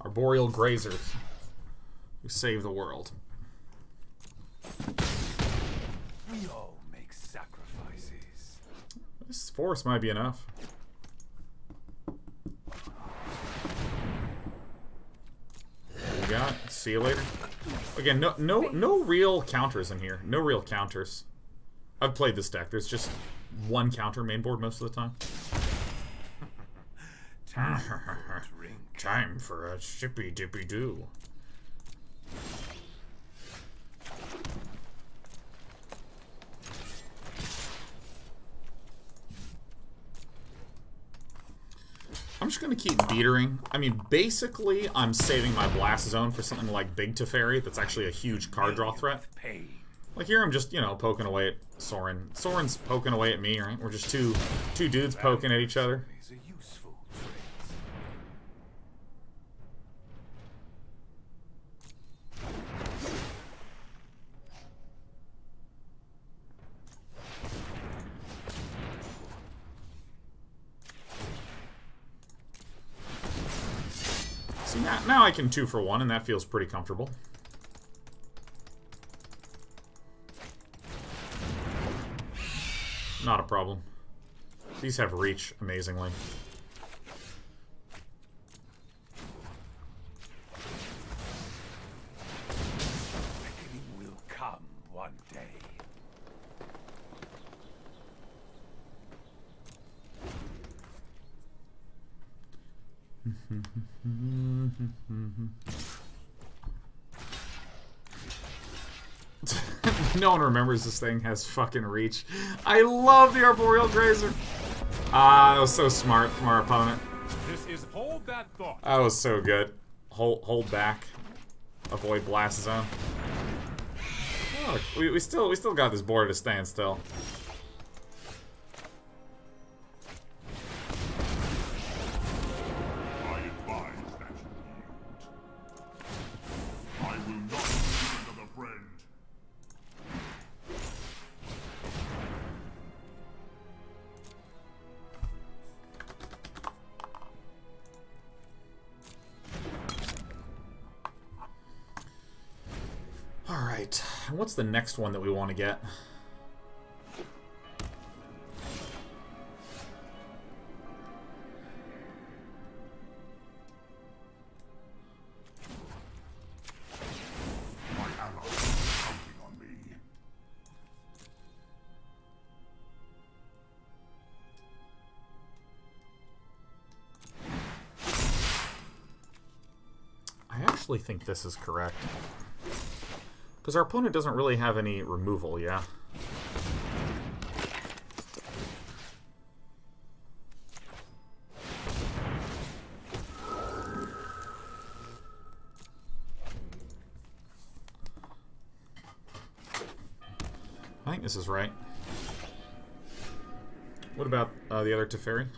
Arboreal Grazer, who saved the world.
We all make sacrifices.
This force might be enough. There you got it. See you later. Again, no real counters in here. No real counters. I've played this deck. There's just one counter main board most of the time. Time for a shippy dippy doo. I'm just gonna keep beatering. I mean, basically, I'm saving my Blast Zone for something like Big Teferi that's actually a huge card draw threat. Like here, I'm just, you know, poking away at Sorin. Sorin's poking away at me, right? We're just two dudes poking at each other. See, now I can 2 for 1, and that feels pretty comfortable. Not a problem. These have reach amazingly.
Reckoning will come one day.
No one remembers this thing has fucking reach. I love the Arboreal Grazer. Ah, that was so smart from our opponent.
This is hold that thought.
That was so good. Hold back. Avoid Blast Zone. Look, we still got this board at a standstill. What's the next one that we want to get? I actually think this is correct. Because our opponent doesn't really have any removal, yeah? I think this is right. What about the other Teferi?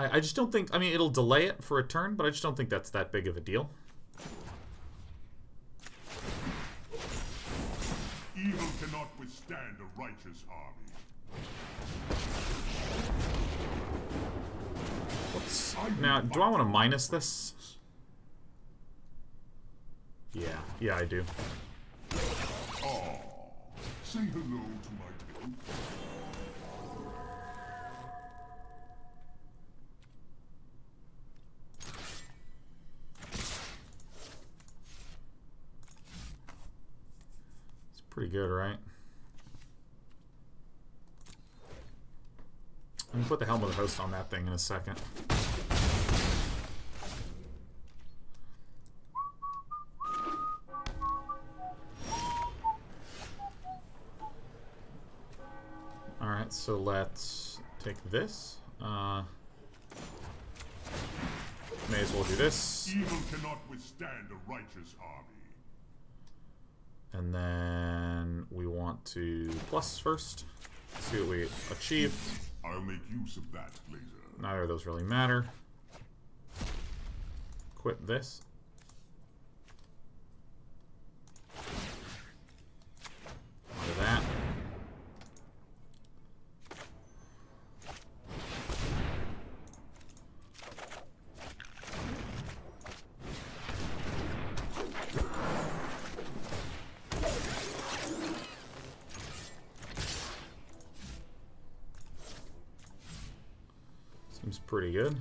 I just don't think... I mean, it'll delay it for a turn, but I just don't think that's that big of a deal.
Evil cannot withstand a righteous army.
What's... Now, do I want to minus this? Yeah, I do.
Oh, say hello to my goat.
Pretty good, right? I'm gonna put the Helm of the Host on that thing in a second. Alright, so let's take this. May as well do this.
Evil cannot withstand a righteous army.
And then we want to plus first. See what we achieve.
I'll make use of that, Blazer.
Neither of those really matter. Quit this. Onto that. Seems pretty good.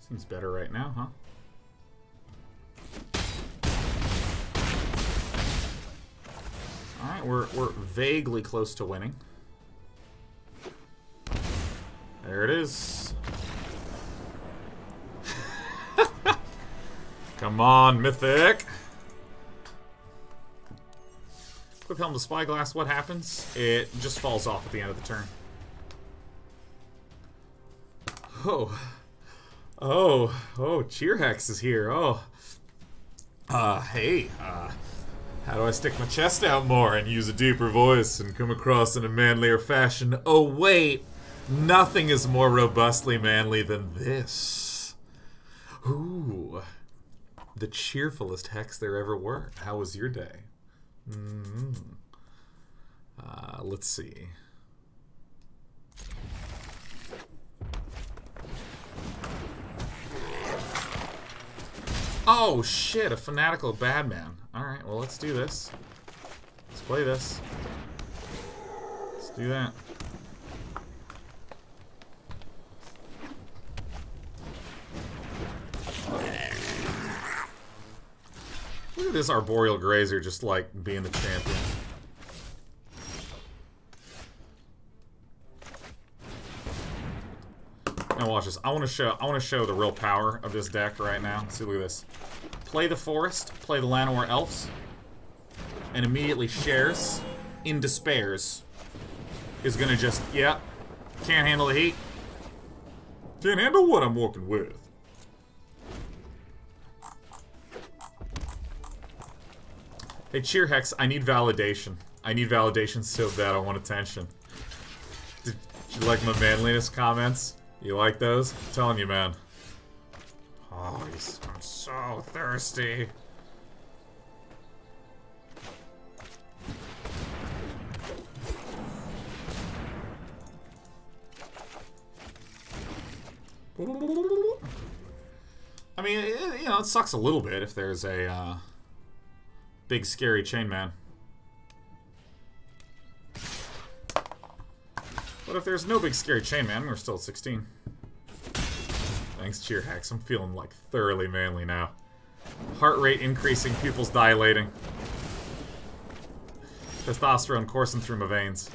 Seems better right now, huh? Alright, we're vaguely close to winning. There it is. Come on, Mythic! Equip Helm to Spyglass, what happens? It just falls off at the end of the turn. Oh, Cheerhex is here. Hey, how do I stick my chest out more and use a deeper voice and come across in a manlier fashion? Oh, wait, nothing is more robustly manly than this. Ooh, the cheerfulest hex there ever were. How was your day? Let's see. Oh shit, a fanatical bad man. Alright, well let's do this. Let's play this. Let's do that. Look at this Arboreal Grazer just like being the champion. Now watch this. I want to show the real power of this deck right now. See, look at this. Play the Forest, play the Llanowar Elves, and immediately shares in despairs is gonna just, yeah, can't handle the heat. Can't handle what I'm working with. Hey, Cheerhex, I need validation. I need validation so bad I want attention. Did you like my manliness comments? You like those? I'm telling you, man. Oh, I'm so thirsty. I mean, it sucks a little bit if there's a big scary chainman. But if there's no big scary chainman, we're still at 16. Thanks, Cheerhex. I'm feeling like thoroughly manly now. Heart rate increasing, pupils dilating. Testosterone coursing through my veins.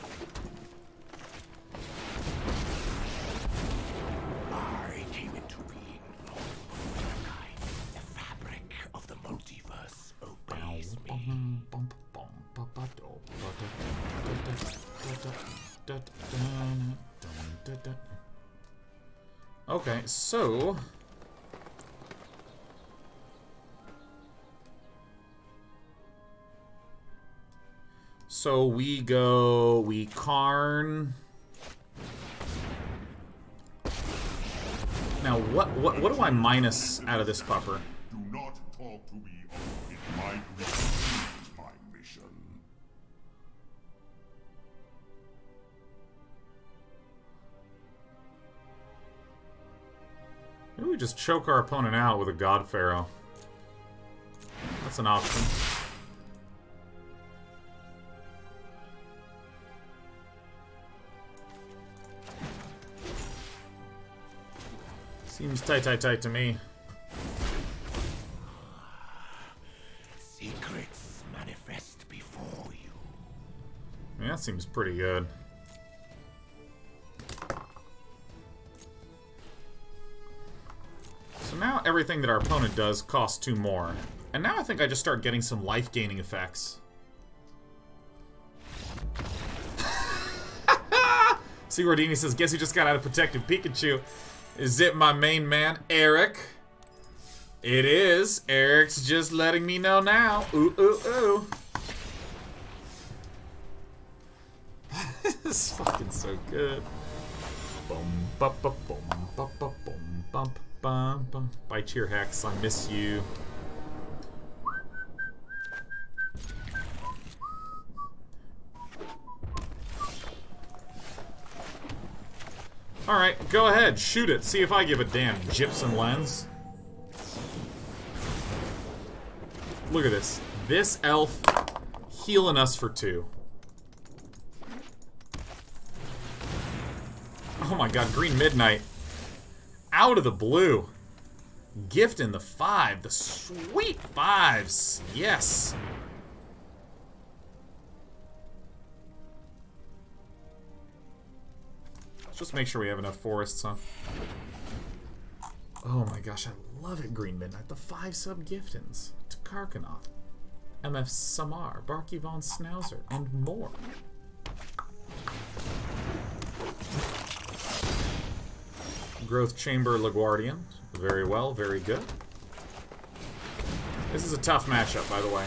Okay, so... So we go... We Karn... Now, what do I minus out of this pupper?
Do not talk to me of it might refuse my mission.
Maybe we just choke our opponent out with a God-Pharaoh. That's an option. Seems tight to me.
Secrets manifest before you.
Yeah, that seems pretty good. So now everything that our opponent does costs 2 more. And now I think I just start getting some life-gaining effects. Sigurdini says, guess he just got out of Protective Pikachu. Is it my main man, Eric? It is. Eric's just letting me know now. Ooh, ooh, ooh. This is fucking so good. Boom, bum, bum, boom, bum, bum, boom, bum, bum, bum. Bye, Cheer Hex. I miss you. Alright, go ahead, shoot it, see if I give a damn, Gypsum Lens. Look at this. This elf healing us for 2. Oh my god, Green Midnight. Out of the blue. Gift in the 5. The sweet 5s. Yes. Let's just make sure we have enough forests, huh? Oh my gosh, I love it, Green Midnight. The 5-sub giftins to Karkanoth, MF Samar, Barky Von Schnauzer, and more. Growth Chamber LaGuardian. Very well, very good. This is a tough matchup, by the way.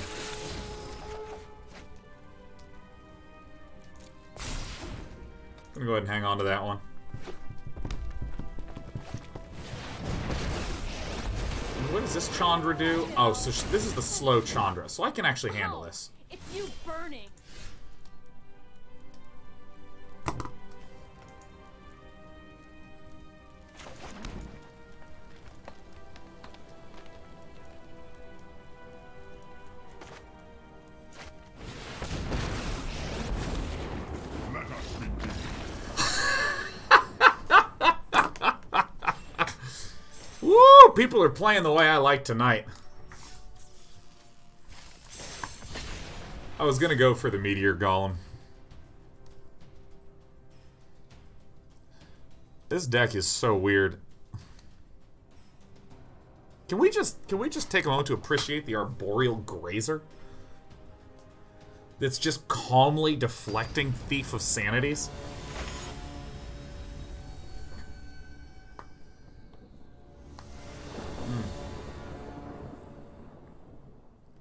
I'm gonna go ahead and hang on to that one. And what does this Chandra do? Oh, so this is the slow Chandra, so I can actually handle this.
It's you burning.
People are playing the way I like tonight. I was gonna go for the Meteor Golem. This deck is so weird. Can we just take a moment to appreciate the Arboreal Grazer? That's just calmly deflecting Thief of Sanities.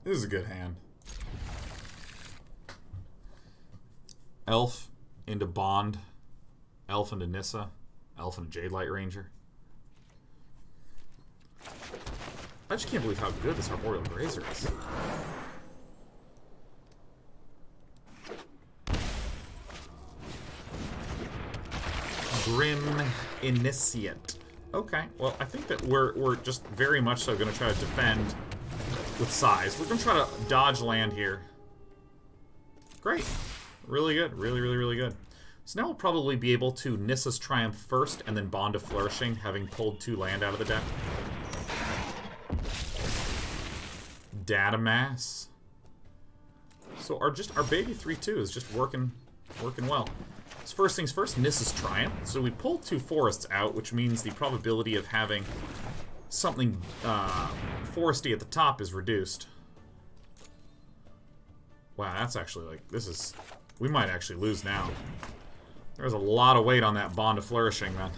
This is a good hand. Elf into Bond. Elf into Nissa. Elf into Jadelight Ranger. I just can't believe how good this Arboreal Grazer is. Grim Initiate. Okay, well, I think that we're just very much so going to try to defend with size. We're going to try to dodge land here. Great. Really good. Really, really, really good. So now we'll probably be able to Nissa's Triumph first and then Bond of Flourishing, having pulled 2 land out of the deck. Data Mass. So our baby 3/2 is just working well. So first things first, Nissa's Triumph. So we pulled 2 forests out, which means the probability of having something foresty at the top is reduced. Wow, that's actually like, this is, we might actually lose now. There's a lot of weight on that Bond of Flourishing, man.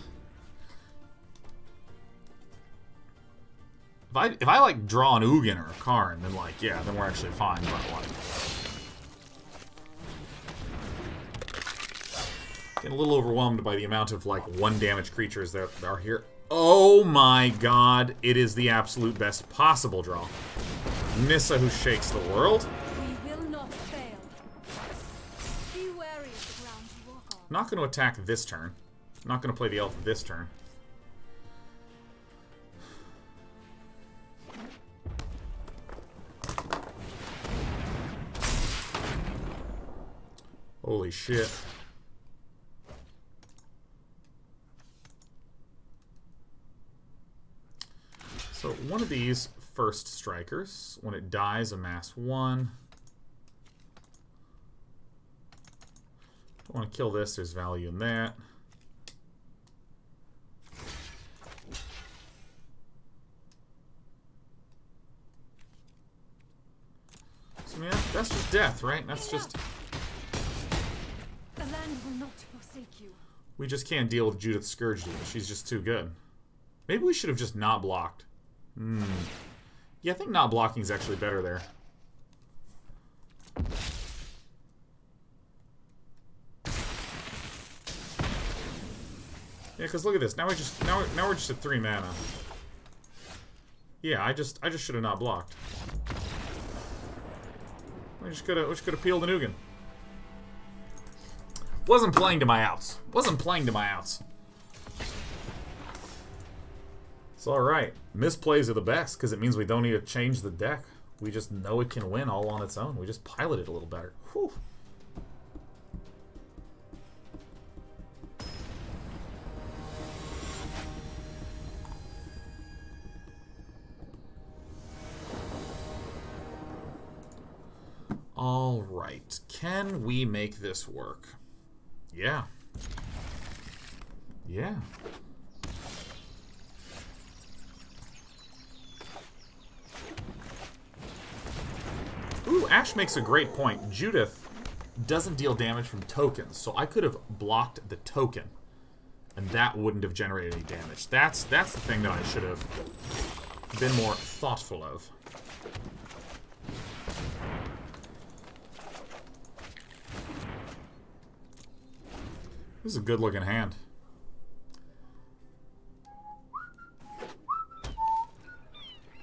If I like draw an Ugin or a Karn, then like yeah, then we're actually fine. But like, getting a little overwhelmed by the amount of like 1 damage creatures that are here. Oh my god, it is the absolute best possible draw. Nissa who shakes the world.
We will not fail. Be wary of the ground you walk on.
Not going to attack this turn. Not going to play the elf this turn. Holy shit. So one of these first strikers, when it dies, amass 1. Don't want to kill this, there's value in that. So, man, that's just death, right? That's just...
The land will not forsake you.
We just can't deal with Judith's Scourge Deal. She's just too good. Maybe we should have just not blocked. Yeah, I think not blocking is actually better there. Yeah, because look at this. Now we're just at 3 mana. Yeah, I just should have not blocked. We just could have peeled an Ugin. Wasn't playing to my outs. Wasn't playing to my outs. It's alright. Misplays are the best, because it means we don't need to change the deck. We just know it can win all on its own. We just pilot it a little better. Whew. Alright. Can we make this work? Yeah. Yeah. Ooh, Ash makes a great point. Judith doesn't deal damage from tokens, so I could have blocked the token, and that wouldn't have generated any damage. That's the thing that I should have been more thoughtful of. This is a good-looking hand.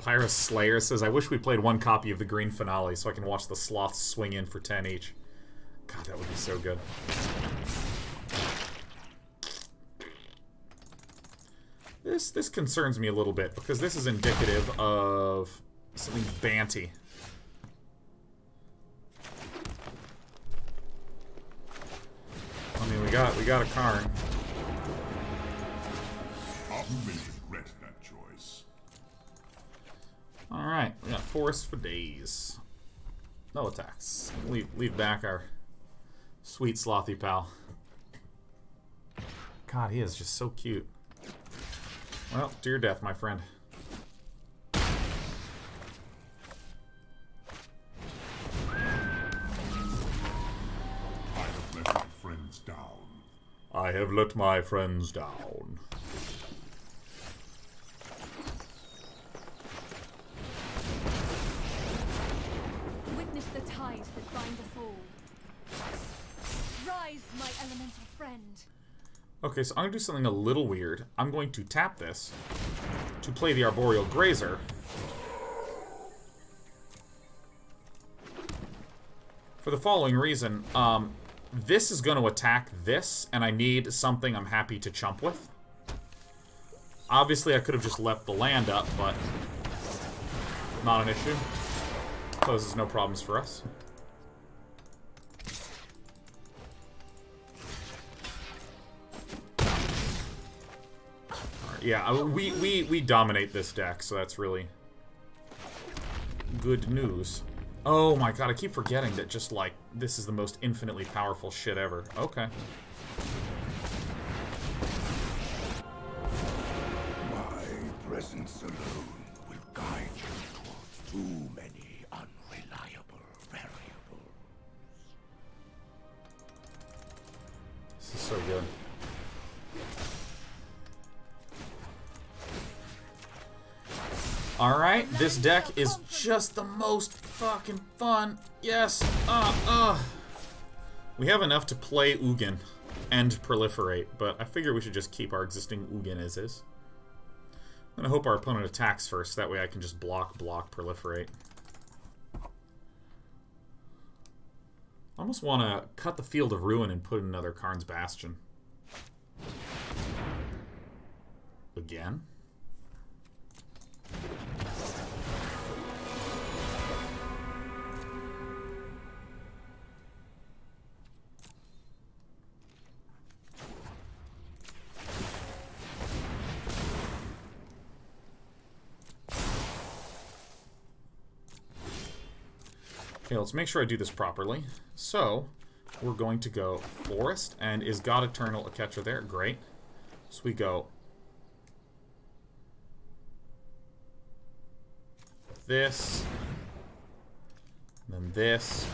Pyrus Slayer says, I wish we played 1 copy of the Green Finale so I can watch the sloths swing in for 10 each. God, that would be so good. This concerns me a little bit, because this is indicative of something banty. I mean, we got a Karn.
You may regret that choice.
Alright, we got Forest for days. No attacks. Leave back our sweet slothy pal. God, he is just so cute. Well, to your death, my friend. I have let my friends down.
Witness the ties that bind us all. Rise, my elemental friend.
Okay, so I'm going to do something a little weird. I'm going to tap this to play the Arboreal Grazer. For the following reason, this is going to attack this, and I need something I'm happy to chump with. Obviously, I could have just left the land up, but not an issue. Poses no problems for us. Alright, yeah, we dominate this deck, so that's really good news. Oh my god, I keep forgetting that just, like, this is the most infinitely powerful shit ever. Okay.
My presence alone will guide you towards too many unreliable variables.
This is so good. Alright, this deck is just the most fucking fun. Yes. We have enough to play Ugin and proliferate, but I figure we should just keep our existing Ugin as is. I'm gonna hope our opponent attacks first, that way I can just block, proliferate. I almost want to cut the Field of Ruin and put in another Karn's Bastion. Again? Okay, let's make sure I do this properly. So, we're going to go Forest, and is God Eternal a catcher there? Great. So we go this, and then this,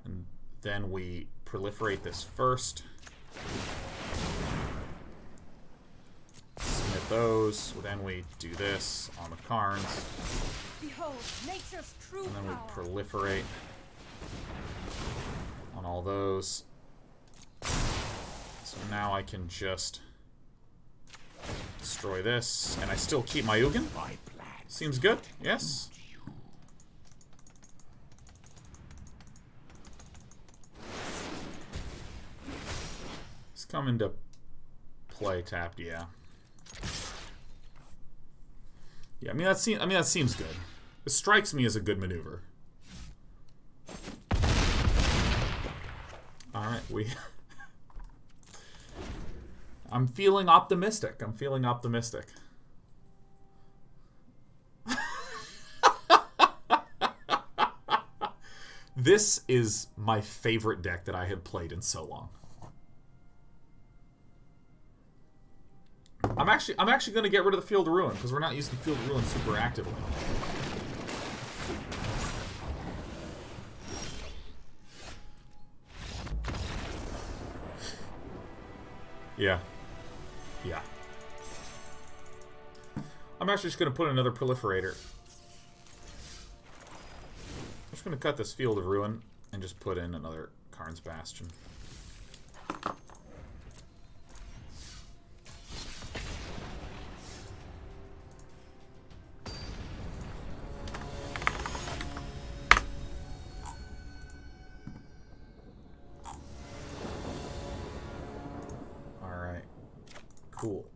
and then we proliferate this first. Submit those, then we do this on the Karns.
Behold, nature's true
And then we
power.
proliferate on all those. So now I can just destroy this, and I still keep my Ugin. Seems good, yes? It's come into play tapped, yeah. Yeah, I mean that seems good. It strikes me as a good maneuver. Alright, I'm feeling optimistic. This is my favorite deck that I have played in so long. I'm actually going to get rid of the Field of Ruin because we're not using Field of Ruin super actively. Yeah. I'm actually just going to put another Proliferator. I'm just going to cut this Field of Ruin and just put in another Karn's Bastion. Cool.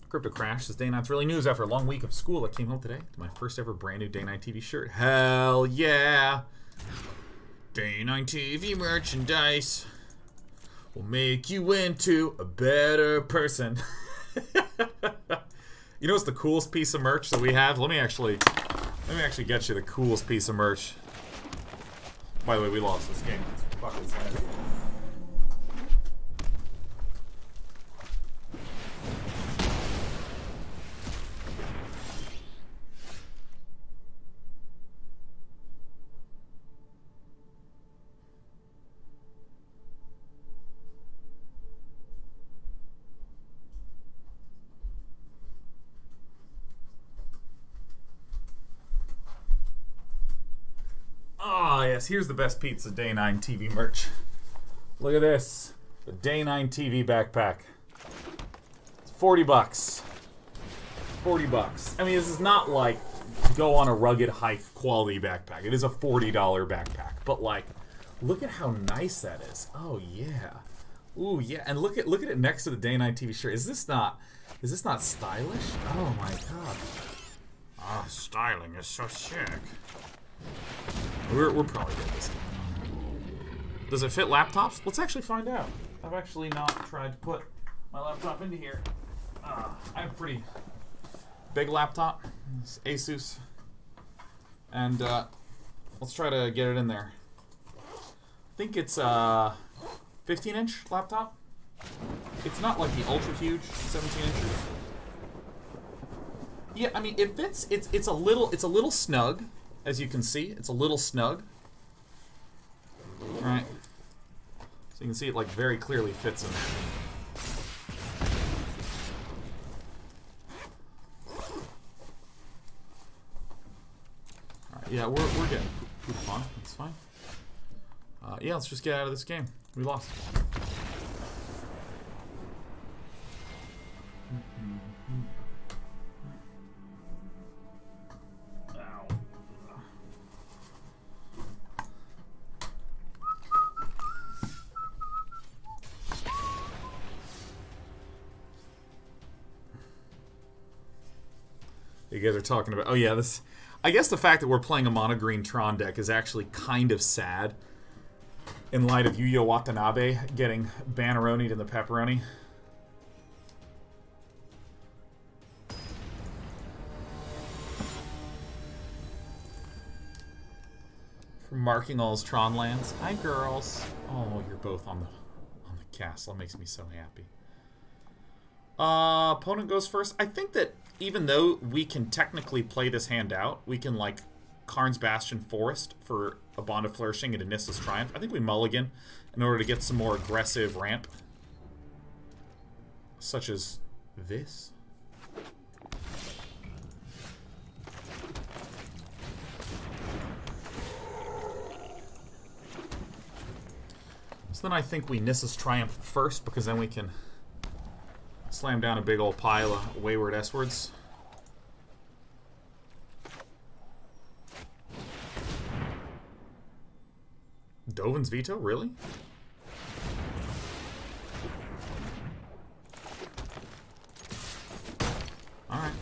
Crypto Crash says, Day 9's really news after a long week of school. I came home today to my first ever brand new Day 9 TV shirt. Hell yeah! Day 9 TV merchandise will make you into a better person. You know what's the coolest piece of merch that we have? Let me actually get you the coolest piece of merch. By the way, we lost this game. It's fucking sad. Oh, yes, here's the best pizza Day 9 TV merch. Look at this. The Day 9 TV backpack. It's 40 bucks. 40 bucks. I mean, this is not like go on a rugged hike quality backpack. It is a $40 backpack. But like, look at how nice that is. Oh yeah. Ooh yeah. And look at it next to the Day 9 TV shirt. Is this not stylish? Oh my god. Ah, styling is so sick. We're probably good at this game. Does it fit laptops? Let's actually find out. I've actually not tried to put my laptop into here. I have a pretty big laptop. It's Asus. And let's try to get it in there. I think it's a 15-inch laptop. It's not like the ultra huge 17 inches. Yeah, I mean it fits. It's a little snug. As you can see, it's a little snug. Alright. So you can see it like very clearly fits in there. Yeah, we're getting poop on. That's fine. Yeah, let's just get out of this game. We lost. You guys are talking about... Oh, yeah, this... I guess the fact that we're playing a Monogreen Tron deck is actually kind of sad in light of Yuya Watanabe getting Banneroni'd in the Pepperoni. For marking all his Tron lands. Hi, girls. Oh, you're both on the castle. It makes me so happy. Opponent goes first. I think that even though we can technically play this hand out, we can, like, Karn's Bastion Forest for a Bond of Flourishing and a Nissa's Triumph. I think we mulligan in order to get some more aggressive ramp. Such as this. So then I think we Nissa's Triumph first, because then we can slam down a big old pile of Wayward S-words. Dovin's Veto? Really? Alright.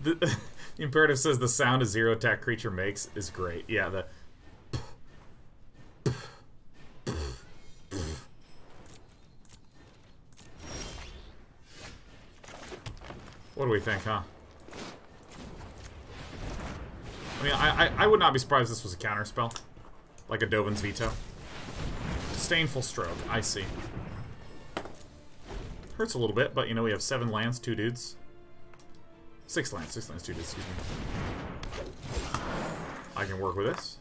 The Imperative says the sound a zero attack creature makes is great. Yeah, the... What do we think, huh? I mean, I would not be surprised if this was a counter spell. Like a Dovin's Veto. Disdainful Stroke, I see. Hurts a little bit, but you know, we have 7 lands, 2 dudes. 6 lands, 2 dudes, excuse me. I can work with this.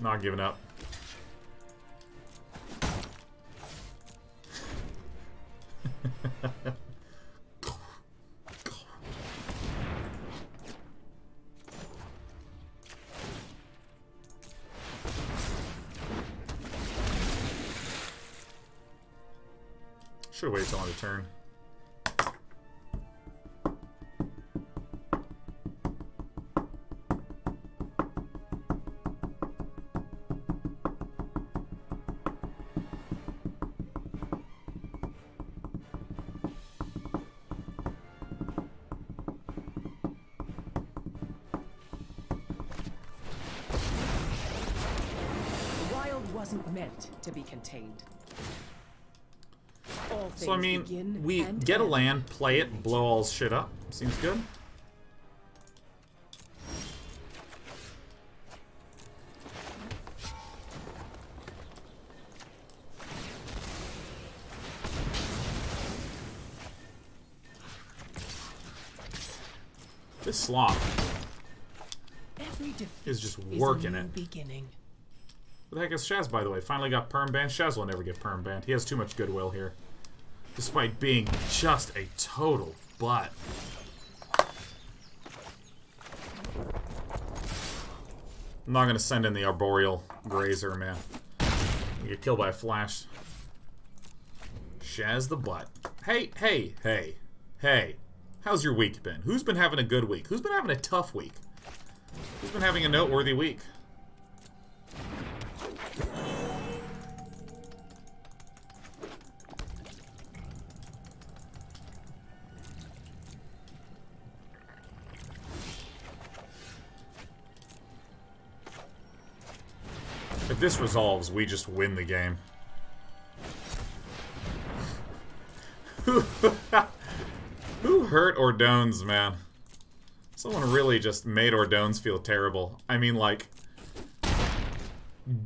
Not giving up. Should wait till on the turn.
The wild wasn't meant to be contained.
So, I mean, we get a land, play it, blow all shit up. Seems good. This sloth is just working it. What the heck is Shaz, by the way? Finally got perm banned. Shaz will never get perm banned. He has too much goodwill here. Despite being just a total butt. I'm not going to send in the Arboreal Grazer, man. You get killed by a flash. Shaz the butt. Hey, hey, hey, hey. How's your week been? Who's been having a good week? Who's been having a tough week? Who's been having a noteworthy week? If this resolves, we just win the game. Who hurt Ordones, man? Someone really just made Ordones feel terrible. I mean, like...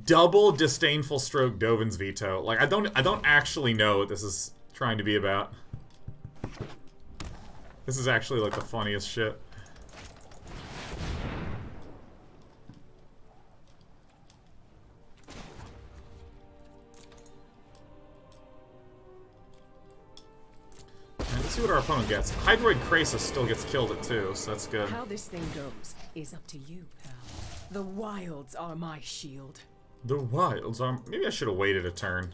Double disdainful stroke Dovin's veto. Like, I don't actually know what this is trying to be about. This is actually like the funniest shit. Let's see what our opponent gets. Hydroid Krasis still gets killed at 2, so that's good.
How this thing goes is up to you, pal. The wilds are my shield.
The wilds are... Maybe I should have waited a turn.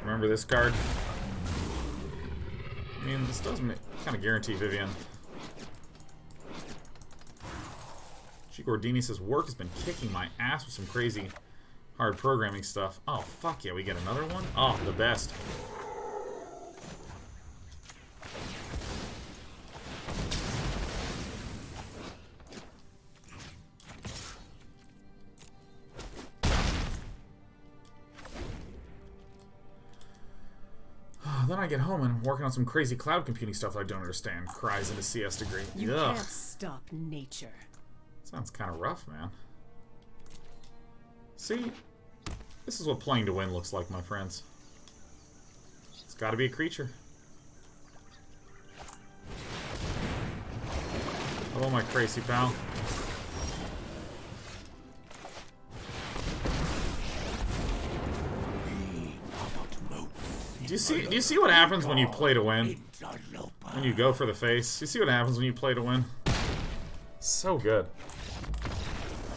Remember this card? I mean, this does kind of guarantee Vivian. Gordini says, work has been kicking my ass with some crazy hard programming stuff. Oh, fuck yeah, we get another one? Oh, the best. Then I get home and I'm working on some crazy cloud computing stuff that I don't understand. Cries in a CS degree.
You can't stop nature.
Sounds kind of rough, man. See? This is what playing to win looks like, my friends. It's gotta be a creature. Hello, my crazy pal. Do you see what happens when you play to win? When you go for the face? You see what happens when you play to win? So good.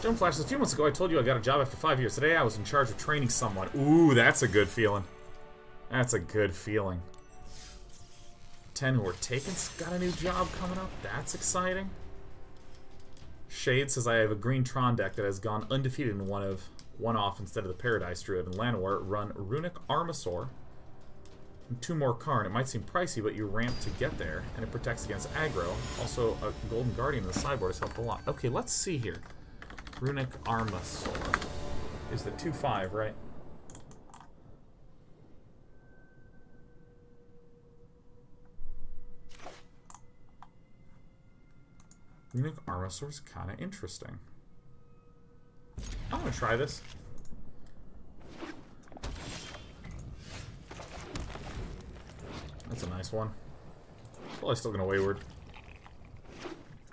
Jump Flash says, a few months ago I told you I got a job after 5 years. Today I was in charge of training someone. Ooh, that's a good feeling. That's a good feeling. 10 who were taken got a new job coming up. That's exciting. Shade says, I have a green Tron deck that has gone undefeated in one-off instead of the Paradise Druid. And Llanowar run Runic Armasaur and 2 more Karn. It might seem pricey, but you ramp to get there, and it protects against aggro. Also, a Golden Guardian in the sideboard has helped a lot. Okay, let's see here. Runic Armasaur is the 2/5, right? Runic Armasaur's kind of interesting. I'm gonna try this. That's a nice one. Probably still gonna Wayward.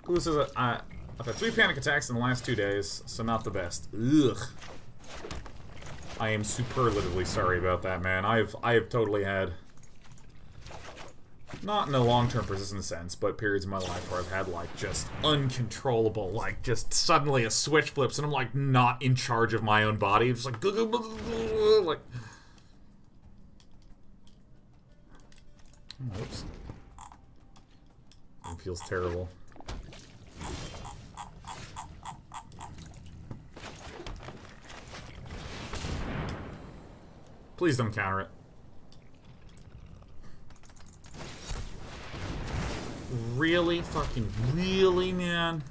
Glue says I've had 3 panic attacks in the last 2 days, so not the best. Ugh. I am superlatively sorry about that, man. I have totally had, not in a long-term persistent sense, but periods in my life where I've had like just uncontrollable, like just suddenly a switch flips and I'm like not in charge of my own body. It's like like. Oops. It feels terrible. Please don't counter it. Really? Fucking really, man?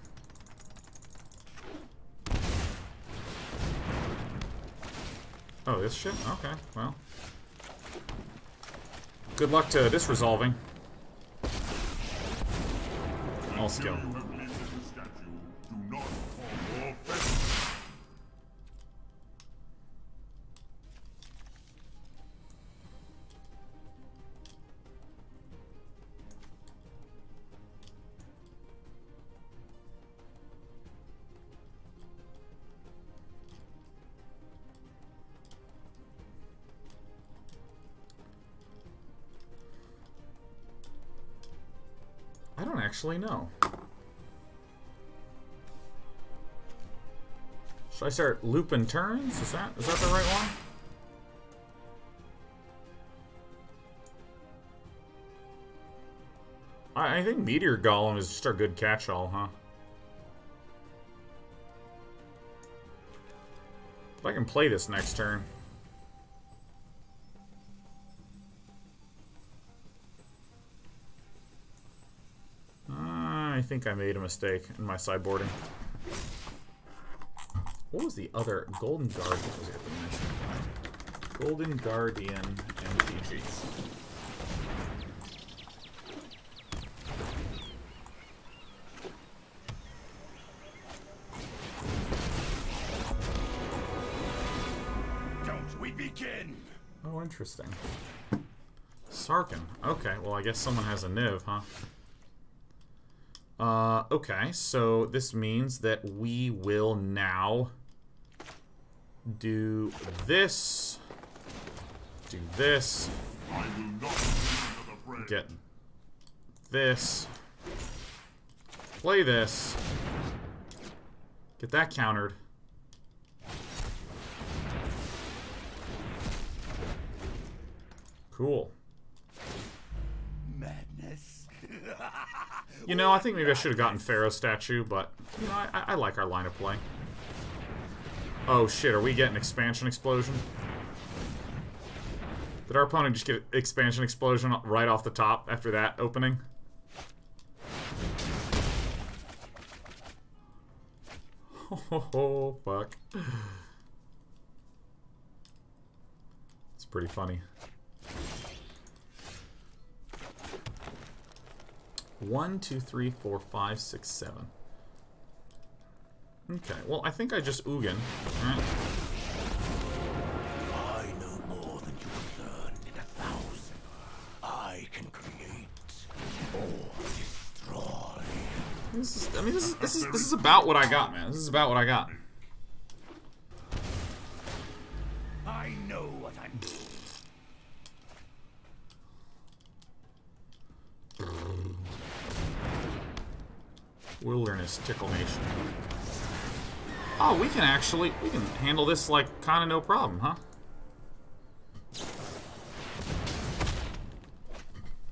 Oh, this shit? Okay, well. Good luck to this resolving. All skill. I don't actually know. Should I start looping turns? Is that the right one? I think Meteor Golem is just our good catch-all, huh? If I can play this next turn. I think I made a mistake in my sideboarding. What was the other? Golden Guardian was it? Golden Guardian MTG. Oh, interesting. Sarkin. Okay, well, I guess someone has a Niv, huh? Okay, so this means that we will now do this, do this, get this, play this, get that countered. Cool.
Madness.
You know, I think maybe I should have gotten Pharaoh statue, but you know, I like our line of play. Oh shit, are we getting expansion explosion? Did our opponent just get expansion explosion right off the top after that opening? Oh, fuck. It's pretty funny. 1, 2, 3, 4, 5, 6, 7. Okay, well, I think I just Ugin. Right.
I know more than you can learn in 1,000. I can create or destroy.
This is about what I got, man. This is about what I got.
I know what I'm doing.
Wilderness Tickle Nation. Oh, we can handle this like kind of no problem, huh?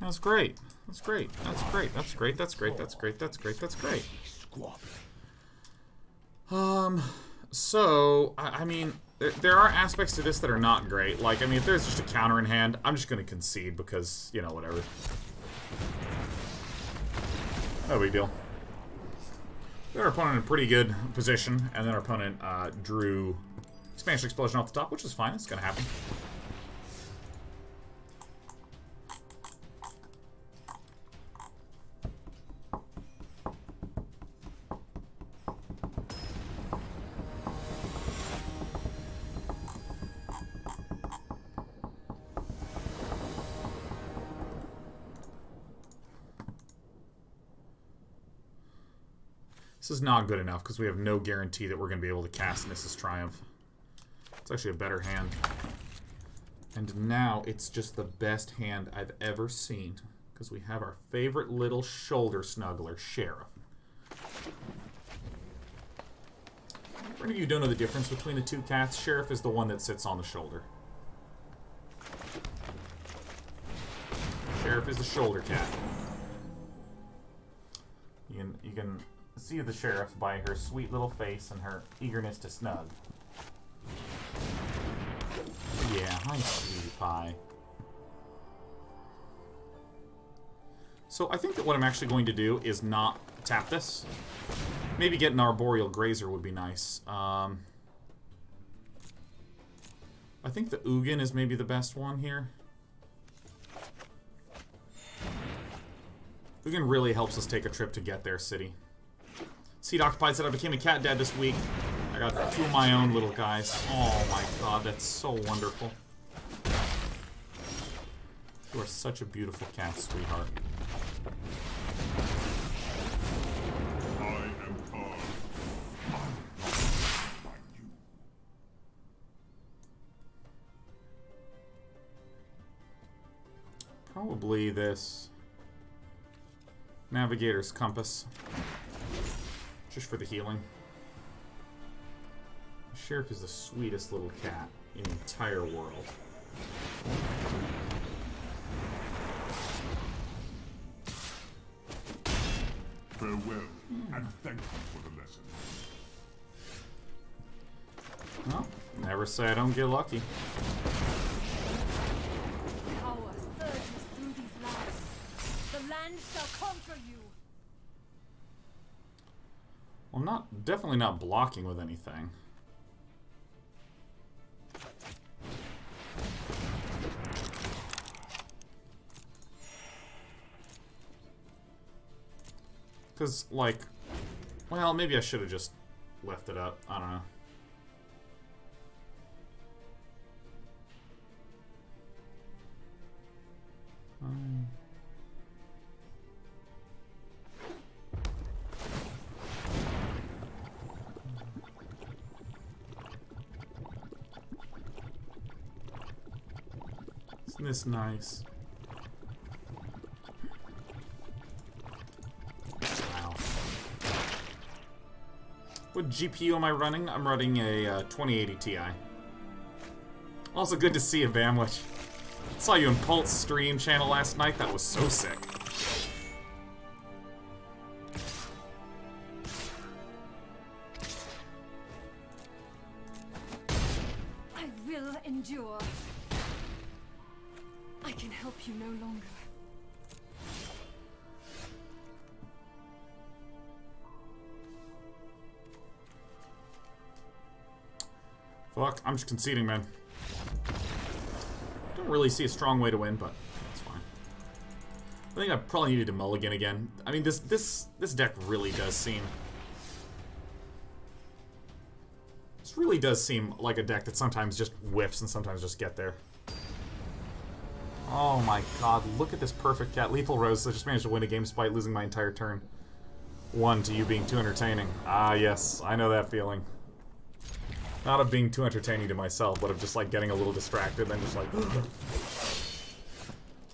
That's great. That's great. That's great. That's great. That's great. That's great. That's great. That's great. So, I mean, there are aspects to this that are not great. Like, I mean, if there's just a counter in hand, I'm just going to concede because, you know, whatever. No big deal. Our opponent in a pretty good position, and then our opponent drew Expansion Explosion off the top, which is fine. It's going to happen. This is not good enough because we have no guarantee that we're going to be able to cast Nissa's Triumph. It's actually a better hand. And now it's just the best hand I've ever seen because we have our favorite little shoulder snuggler, Sheriff. For any of you who don't know the difference between the two cats, Sheriff is the one that sits on the shoulder. Sheriff is the shoulder cat. You can see the Sheriff by her sweet little face and her eagerness to snug. Yeah, hi, sweetie pie. So I think that what I'm actually going to do is not tap this. Maybe get an Arboreal Grazer would be nice. I think the Ugin is maybe the best one here. Ugin really helps us take a trip to get there, City. Seed Occupied said I became a cat dad this week. I got 2 of my own little guys. Oh my god, that's so wonderful. You are such a beautiful cat, sweetheart.
I am Karn.
Probably this Navigator's Compass. Just for the healing. The Sheriff is the sweetest little cat in the entire world.
Farewell, and thank you for the lesson.
Well, never say I don't get lucky.
Power surges through these lands. The land shall conquer you.
Well, I'm definitely not blocking with anything. Because, like, well, maybe I should have just left it up. I don't know. Isn't this nice? Wow. What GPU am I running? I'm running a 2080 Ti. Also good to see you, Bamwich. Saw you in Pulse stream channel last night. That was so sick.
I will endure. I can help you no longer.
Fuck, I'm just conceding, man. Don't really see a strong way to win, but that's fine. I think I probably needed to mulligan again. I mean, this deck really does seem... This really does seem like a deck that sometimes just whiffs and sometimes just get there. Oh my god, look at this perfect cat. Lethal Rose, I just managed to win a game despite losing my entire turn. 1 to you being too entertaining. Ah, yes, I know that feeling. Not of being too entertaining to myself, but of just like getting a little distracted and just like...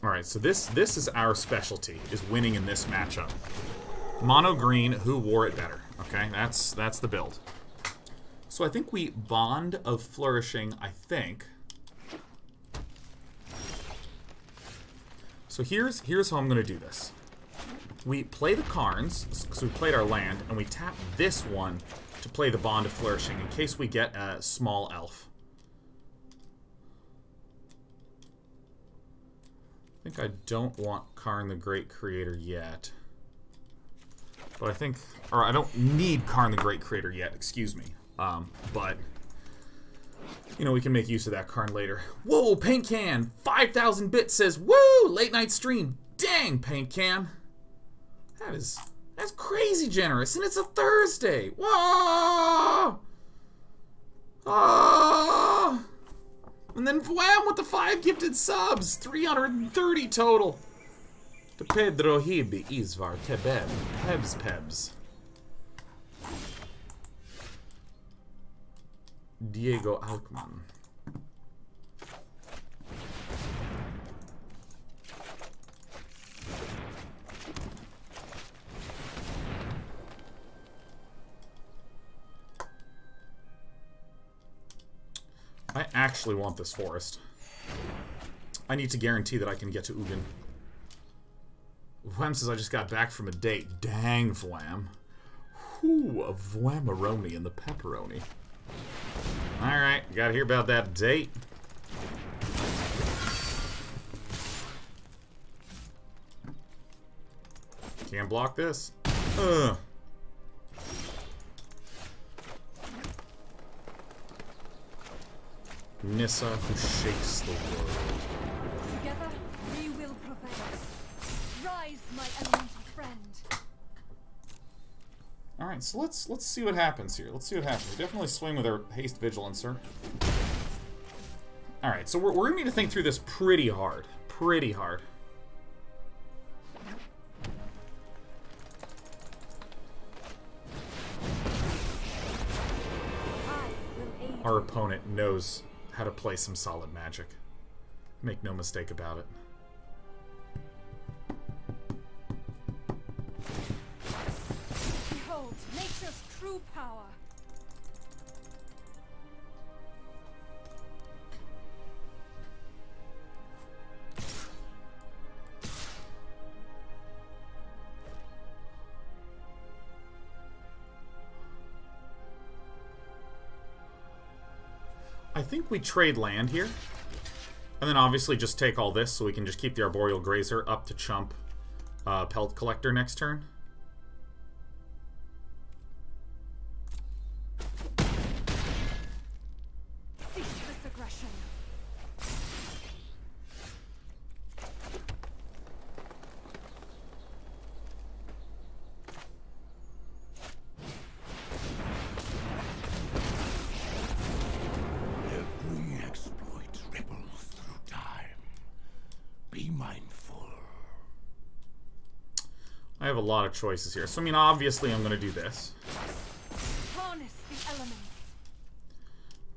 Alright, so this is our specialty, is winning in this matchup. Mono green, who wore it better? Okay, that's the build. So I think we Bond of Flourishing, I think. So here's how I'm gonna do this. We play the Karns, so we played our land, and we tap this one to play the Bond of Flourishing in case we get a small elf. I think I don't want Karn the Great Creator yet. But I think... Or I don't need Karn the Great Creator yet, excuse me. But... You know, we can make use of that Karn later. Whoa, Paint Can! 5,000 bits says, woo! Late night stream! Dang, Paint Can! That's crazy generous, and it's a Thursday! Whoa! Oh! And then wham with the 5 gifted subs! 330 total! To Pedro Hibi, Isvar, Tebeb, Pebs. Diego Alkman. I actually want this forest. I need to guarantee that I can get to Ugin. Vwam says I just got back from a date. Dang, Vwam. Whoo, a Vwamaroni and the pepperoni. Alright, gotta hear about that date. Can't block this. Ugh. Nissa who shakes the world.
Together, we will prevail. Rise, my elemental friend.
Alright, so let's see what happens here. Let's see what happens. We definitely swing with our haste vigilancer. Alright, so we're gonna need to think through this pretty hard. Pretty hard. Our opponent knows how to play some solid Magic. Make no mistake about it.
Behold, nature's true power.
I think we trade land here. And then obviously just take all this so we can just keep the Arboreal Grazer up to chump Pelt Collector next turn.
Cease this aggression.
I have a lot of choices here. So, I mean, obviously I'm going to do this.
Harness the elements.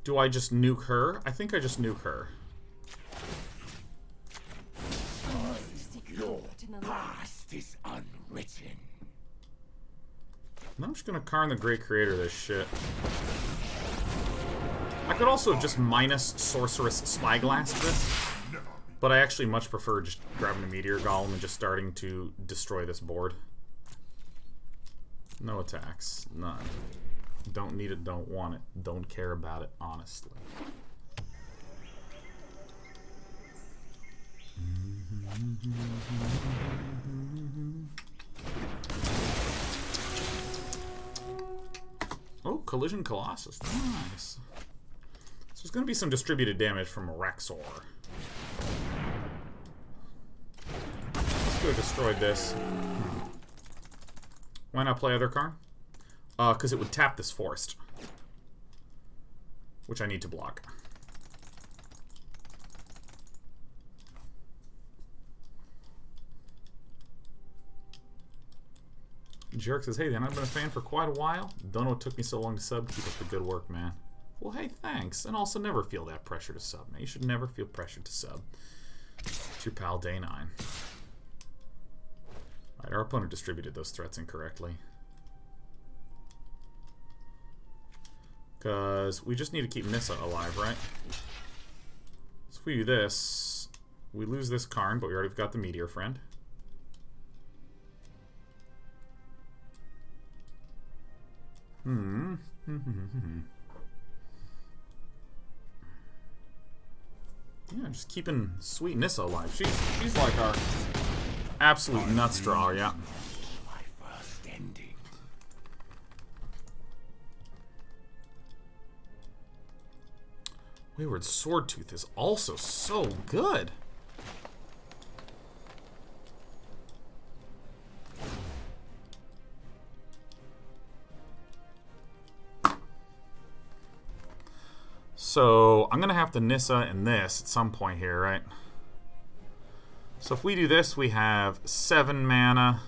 Do I just nuke her? I think I just nuke her. And I'm just gonna Karn the Great Creator this shit. I could also have just minus Sorcerous Spyglass this, but I actually much prefer just grabbing a Meteor Golem and just starting to destroy this board. No attacks. None. Don't need it, don't want it, don't care about it, honestly. Oh, Collision Colossus. Nice. So there's going to be some distributed damage from Rexor. Let's go destroy this. Why not play other Karn? Because it would tap this forest. Which I need to block. Jerk says, hey, Dan, I've been a fan for quite a while. Don't know what took me so long to sub. Keep up the good work, man. Well, hey, thanks. And also never feel that pressure to sub, man. You should never feel pressure to sub. It's your pal, Day 9. Alright, our opponent distributed those threats incorrectly. Because we just need to keep Nissa alive, right? So if we do this, we lose this Karn, but we already got the Meteor friend. Yeah, just keeping sweet Nissa alive. She's like our absolute nutstraw, yeah.
My first ending.
Wayward Swordtooth is also so good. So, I'm going to have to Nissa in this at some point here, right? So if we do this, we have 7 mana.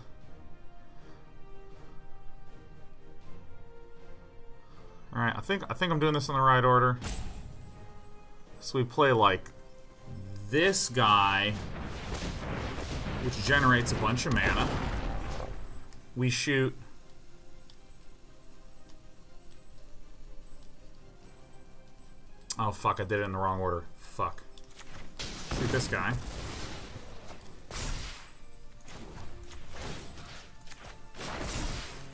Alright, I think I'm doing this in the right order. So we play like this guy, which generates a bunch of mana. We shoot oh, fuck, I did it in the wrong order. Fuck. Shoot this guy.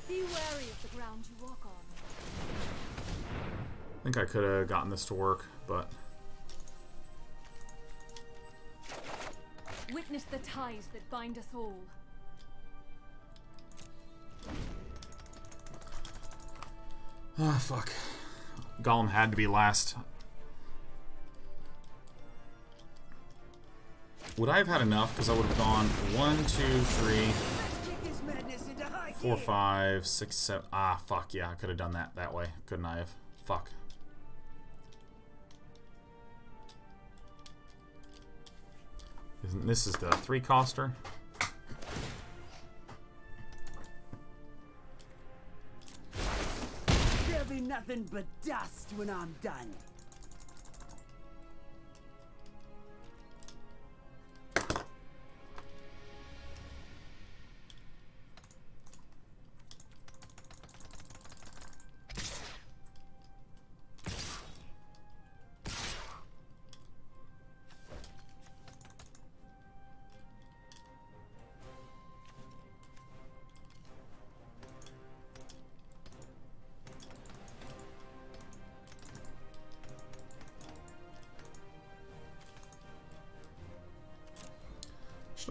Be wary of the ground you walk on.
I think I could have gotten this to work, but...
Witness the ties that bind us all.
Ah, fuck. Golem had to be last. Would I have had enough? Because I would have gone 1, 2, 3, 4, 5, 6, 7. Ah, fuck, yeah, I could have done that way. Couldn't I have? Fuck. This is the 3-coster.
There'll be nothing but dust when I'm done.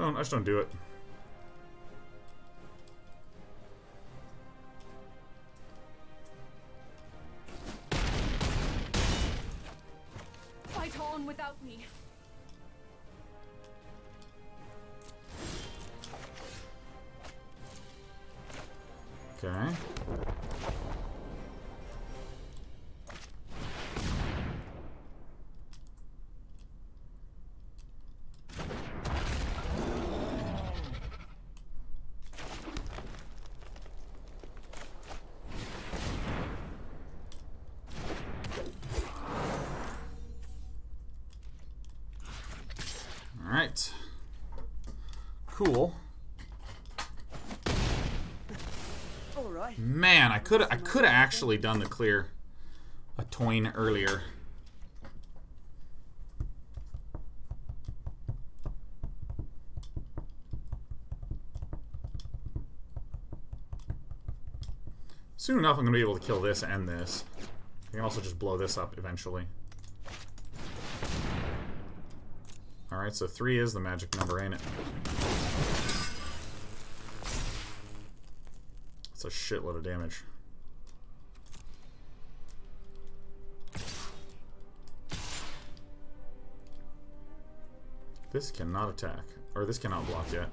I just don't do it.
Fight on without me.
Okay. Alright. Cool.
Alright. right?
Man, I could have actually done the clear a toin earlier. Soon enough, I'm going to be able to kill this and this. I can also just blow this up eventually. Alright, so 3 is the magic number, ain't it? That's a shitload of damage. This cannot attack. Or this cannot block yet.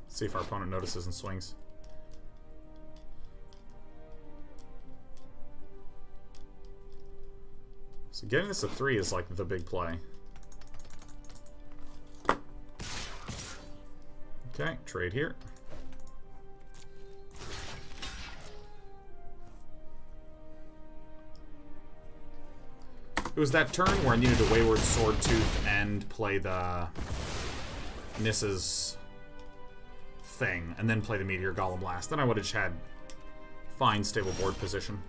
Let's see if our opponent notices and swings. So getting this to 3 is like the big play. Okay, trade here. It was that turn where I needed a Wayward Swordtooth and play the Nissa's thing, and then play the Meteor Golem last. Then I would have had fine stable board position.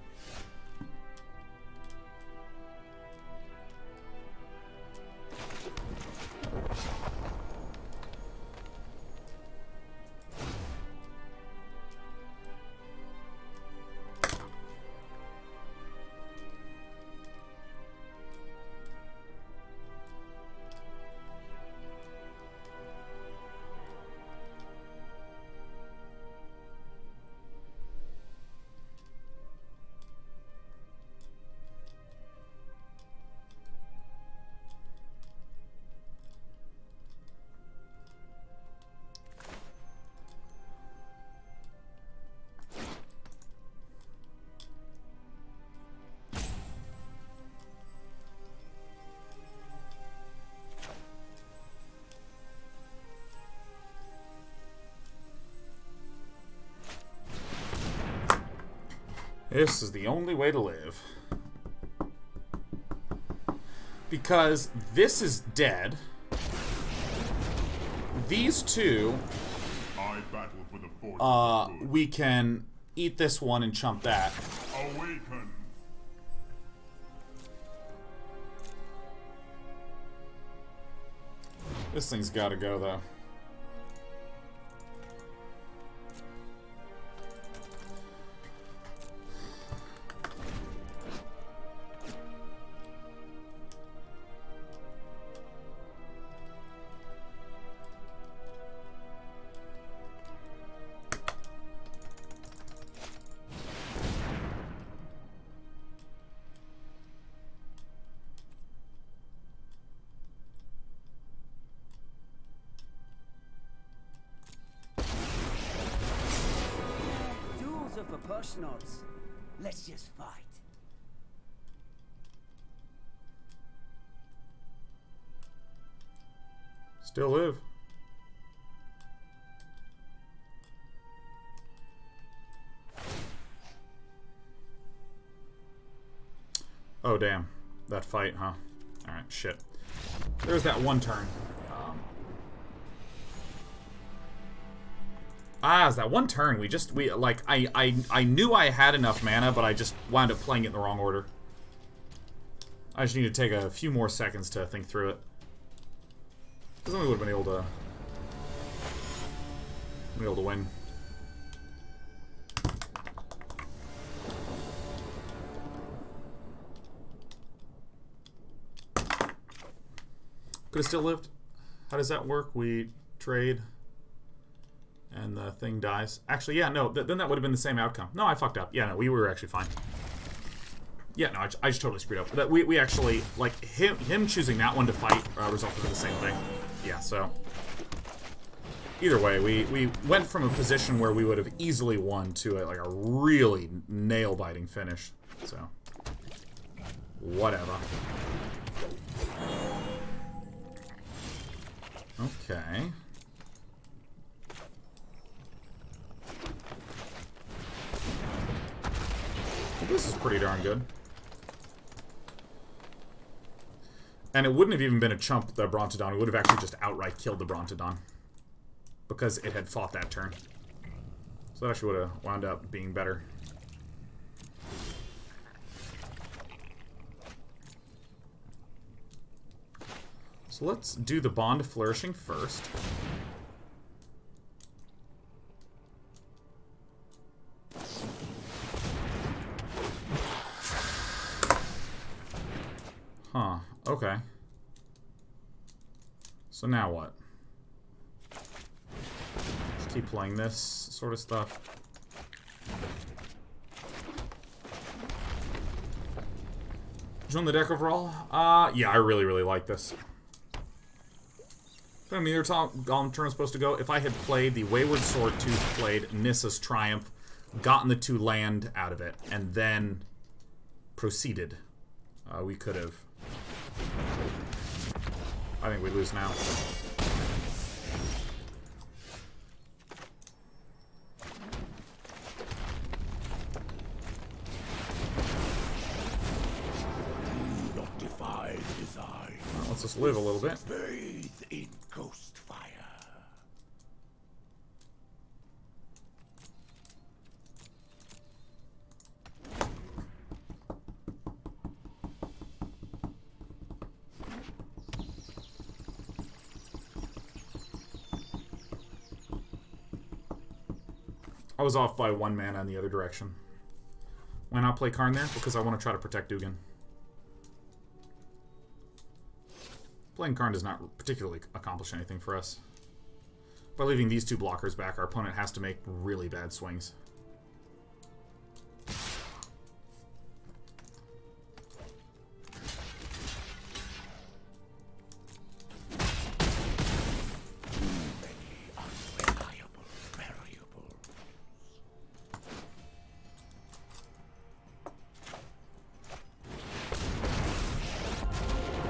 This is the only way to live. Because this is dead. These two,
I battle for the force of the good.
we can eat this one and chump that.
Awaken.
This thing's gotta go, though.
Personals. Let's just fight.
Still live. Oh, damn. That fight, huh? Alright, shit. There's that one turn. It's that one turn. I knew I had enough mana, but I just wound up playing it in the wrong order. I just need to take a few more seconds to think through it. Because then we would have been able to win. Could have still lived. How does that work? We trade, and the thing dies. Actually, yeah, no, then that would have been the same outcome. No, I fucked up. Yeah, no, we were actually fine. Yeah, no, I just totally screwed up. That we actually, like, him choosing that one to fight resulted in the same thing. Yeah, so either way, we went from a position where we would have easily won to like a really nail-biting finish. So whatever. Okay. Well, this is pretty darn good. And it wouldn't have even been a chump, the Brontodon. We would have actually just outright killed the Brontodon. Because it had fought that turn. So that actually would have wound up being better. So let's do the Bond of Flourishing first. Huh, okay. So now what? Just keep playing this sort of stuff. Join the deck overall? Yeah, I really, really like this. But Meteor Golem turn is supposed to go. If I had played the Wayward Swordtooth, played Nissa's Triumph, gotten the 2 land out of it, and then proceeded, we could have. I think we lose now.
Do not defy design.
Well, let's just live a little bit.
Bathe in ghost fire.
I was off by 1 mana in the other direction. Why not play Karn there? Because I want to try to protect Ugin. Playing Karn does not particularly accomplish anything for us. By leaving these 2 blockers back, our opponent has to make really bad swings.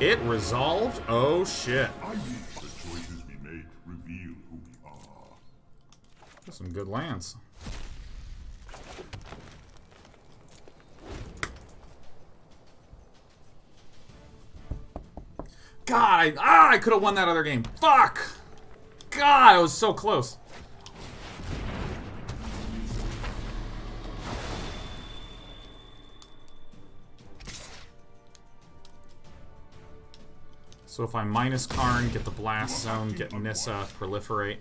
It resolved? Oh shit.
I need the choices we make reveal who we are.
There's some good lands. God, I could have won that other game. Fuck! God, I was so close. So if I minus Karn, get the Blast Zone, get Nissa, proliferate.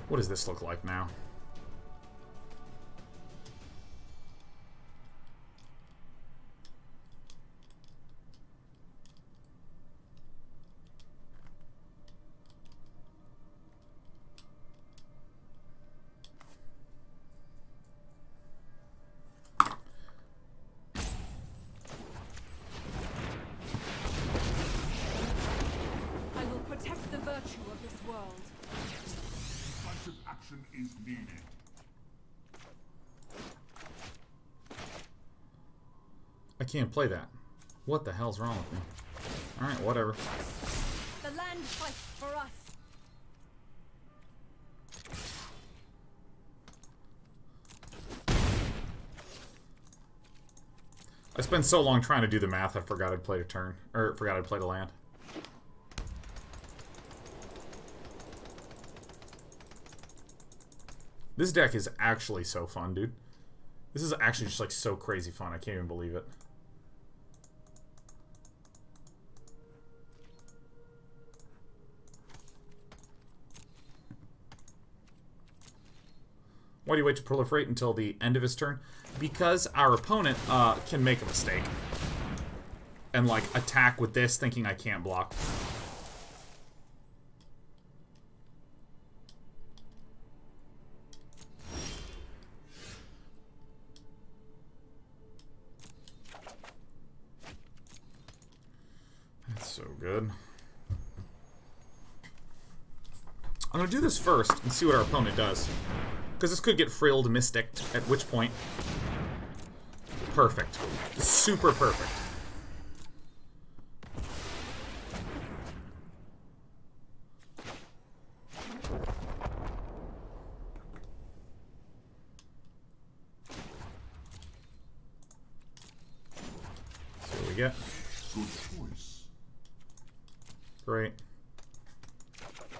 What does this look like now?
Is needed.
I can't play that. What the hell's wrong with me? Alright, whatever.
The land fights for us.
I spent so long trying to do the math, I forgot I'd played a turn. Or forgot I'd played a land. This deck is actually so fun, dude. This is actually just like so crazy fun. I can't even believe it. Why do you wait to proliferate until the end of his turn? Because our opponent can make a mistake. And like attack with this thinking I can't block. So good. I'm gonna do this first and see what our opponent does. Because this could get frilled Mystic, at which point... Perfect. Super perfect. get.
Good choice.
Great.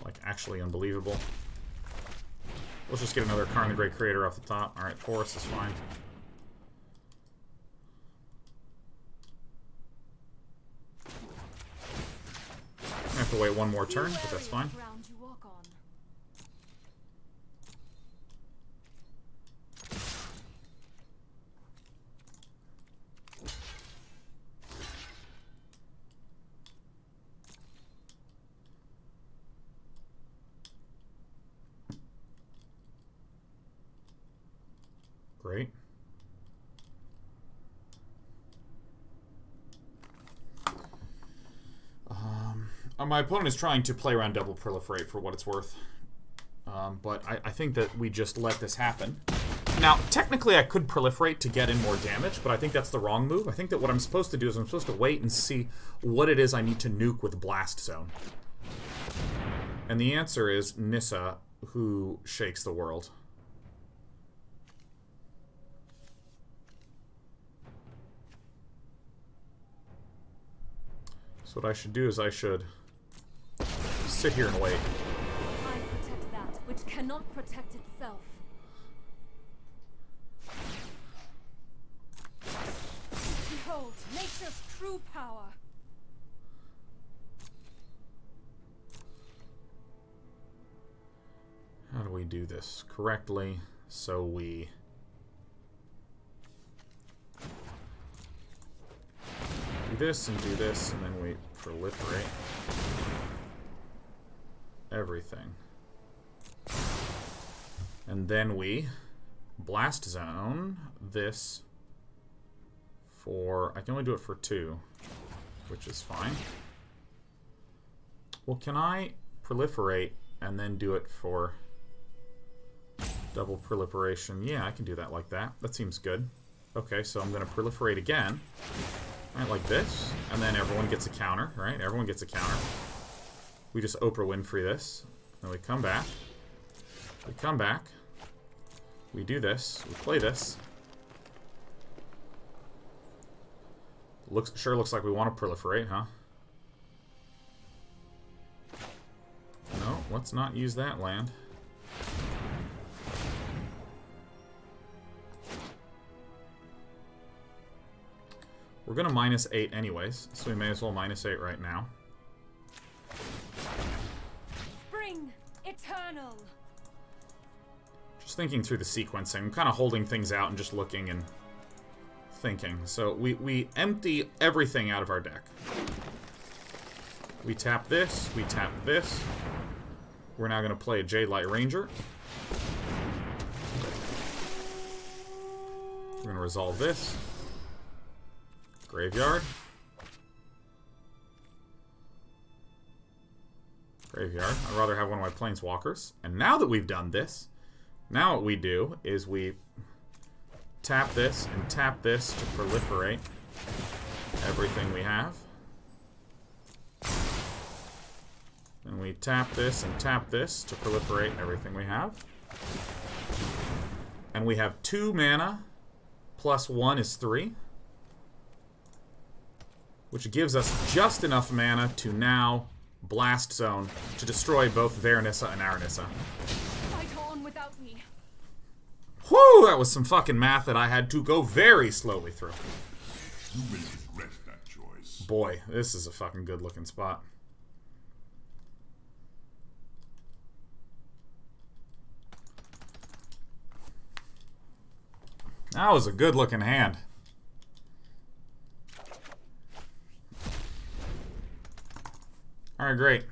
Like, actually unbelievable. Let's just get another Karn the Great Creator off the top. Alright, Forest is fine. I have to wait one more turn, but that's fine. Great. My opponent is trying to play around double proliferate for what it's worth. But I think that we just let this happen. Now, technically I could proliferate to get in more damage, but I think that's the wrong move. I think that what I'm supposed to do is I'm supposed to wait and see what it is I need to nuke with Blast Zone. And the answer is Nissa, who shakes the world. So what I should do is I should sit here and wait.
I protect that which cannot protect itself. Behold, nature's true power.
How do we do this correctly? So we do this, and then we proliferate everything. And then we blast zone this for... I can only do it for 2, which is fine. Well, can I proliferate and then do it for double proliferation? Yeah, I can do that like that. That seems good. Okay, so I'm going to proliferate again. Right, like this, and then everyone gets a counter, right? Everyone gets a counter. We just Oprah Winfrey this. Then we come back. We come back. We do this. We play this. Sure looks like we want to proliferate, huh? No, let's not use that land. We're going to -8 anyways, so we may as well -8 right now.
Spring eternal.
Just thinking through the sequencing. I'm kind of holding things out and just looking and thinking. So we empty everything out of our deck. We tap this. We tap this. We're now going to play a Jadelight Ranger. We're going to resolve this. Graveyard. Graveyard. I'd rather have one of my Planeswalkers. And now that we've done this, now what we do is we tap this and tap this to proliferate everything we have. And we tap this and tap this to proliferate everything we have. And we have 2 mana, plus 1 is 3. Which gives us just enough mana to now Blast Zone to destroy both their Nissa and our Nissa.
Fight on without me.
Whew, that was some fucking math that I had to go very slowly through.
You may regret that choice.
Boy, this is a fucking good looking spot. That was a good looking hand. Alright, great.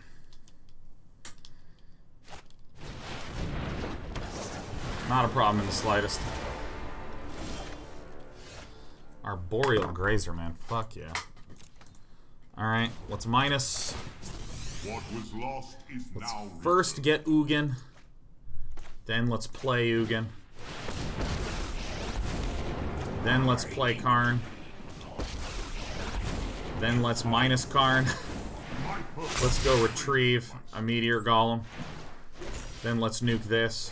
Not a problem in the slightest. Arboreal Grazer, man. Fuck yeah. Alright, let's minus.
What was lost is now
First get Ugin. Then let's play Ugin. Then let's play Karn. Then let's minus Karn. Let's go retrieve a Meteor Golem. Then let's nuke this.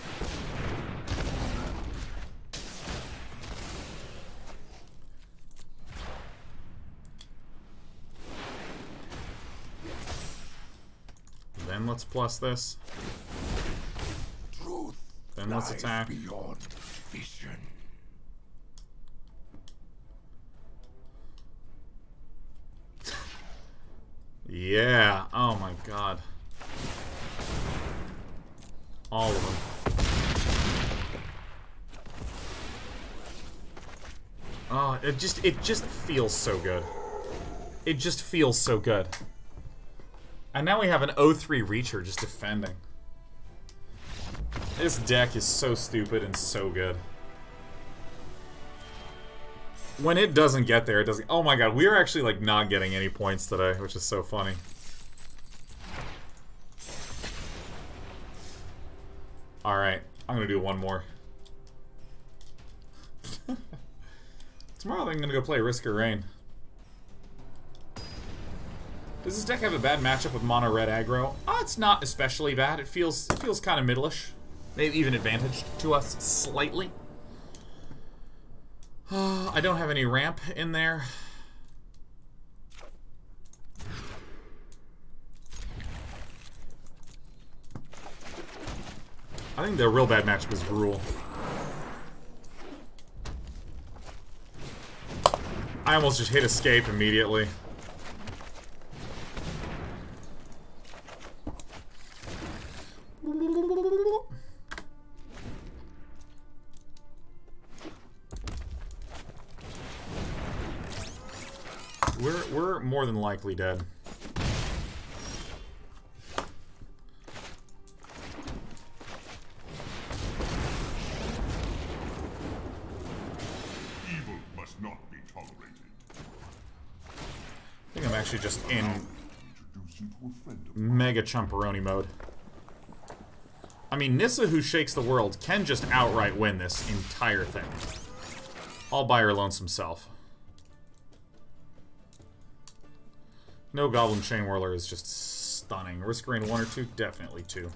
let's plus this.
Truth
Then let's
lies
attack.
beyond vision.
Yeah. Oh my god. All of them. Oh, it just feels so good. It just feels so good. And now we have an 0-3 Reacher just defending. This deck is so stupid and so good. When it doesn't get there, it doesn't... Oh my god, we are actually, like, not getting any points today, which is so funny. Alright, I'm gonna do one more. Tomorrow I'm gonna go play Risk or Rain. Does this deck have a bad matchup with mono red aggro? It's not especially bad. It feels kind of middle-ish. Maybe even advantaged to us slightly. I don't have any ramp in there. I think the real bad matchup is Gruul. I almost just hit escape immediately. We're more than likely dead.
Evil must not be tolerated.
I think I'm actually just in
Introduce you to a friend of
mega chumperoni mode. I mean, Nissa, who shakes the world, can just outright win this entire thing. All by her lonesome self. No Goblin Chain Whirler is just stunning. Risk Rain 1 or 2? Definitely 2.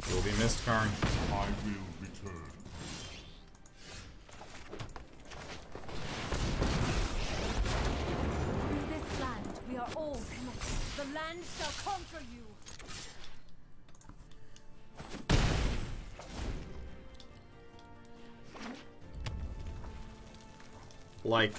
You'll be missed, Karn.
I will return.
In this land, we are all connected. The land shall conquer you.
Like...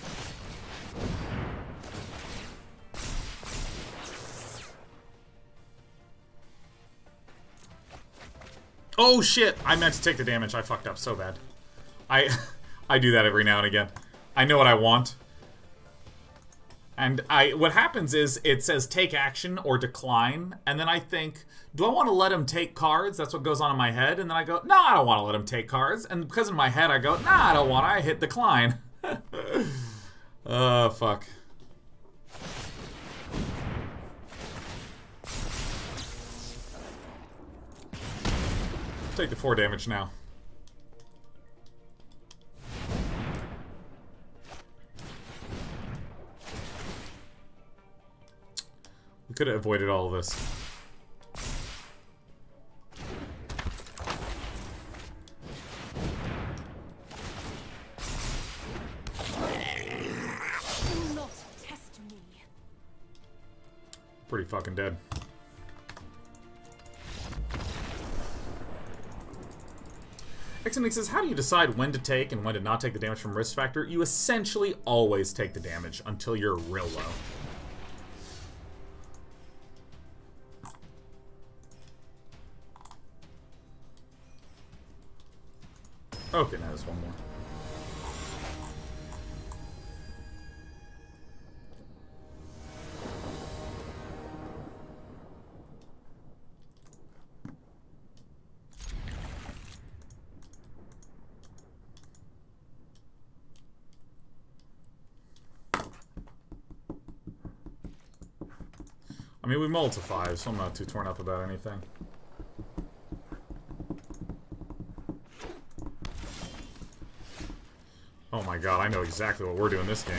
Oh shit! I meant to take the damage. I fucked up so bad. I do that every now and again. I know what I want. And what happens is it says take action or decline, and then I think, do I want to let him take cards? That's what goes on in my head, and then I go, no, I don't want to let him take cards. And because in my head I go, nah, I don't want to. I hit decline. Oh, fuck. Take the 4 damage now. We could have avoided all of this.
Do not test me.
Pretty fucking dead. Exonic says, how do you decide when to take and when to not take the damage from risk factor? You essentially always take the damage until you're real low. Okay, now there's one more. I mean, we mulled to 5, so I'm not too torn up about anything. Oh my god, I know exactly what we're doing this game.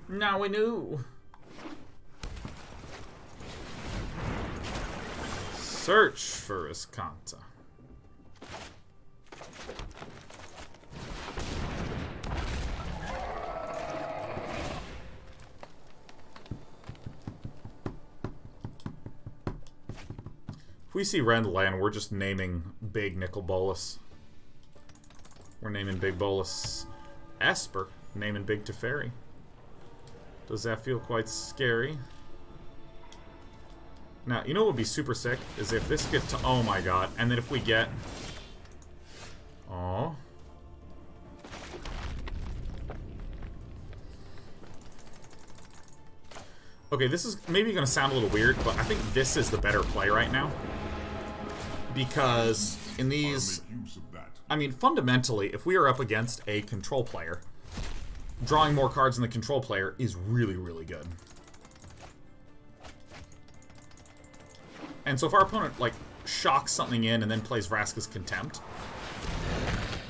Now we knew. Search for Iskanta. If we see red land, we're just naming Big Nicol Bolas. We're naming Big Bolas Esper, naming Big Teferi. Does that feel quite scary? Now, you know what would be super sick? Is if this gets to... Oh my god. And then if we get... Oh. Okay, this is maybe going to sound a little weird, but I think this is the better play right now. Because in these... I mean, fundamentally, if we are up against a control player, drawing more cards than the control player is really, really good. And so if our opponent, like, shocks something in and then plays Vraska's Contempt,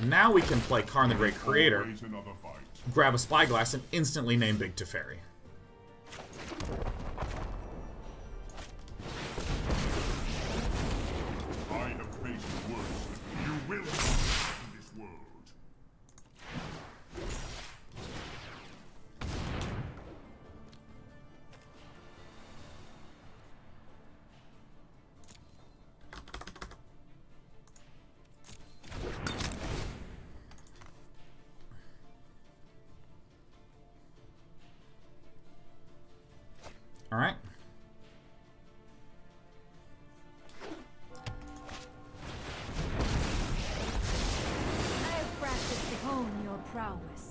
now we can play Karn the Great Creator, grab a Spyglass, and instantly name Big Teferi.
I have faced worse. You will not in this world.
All right.
I have practiced to hone your prowess.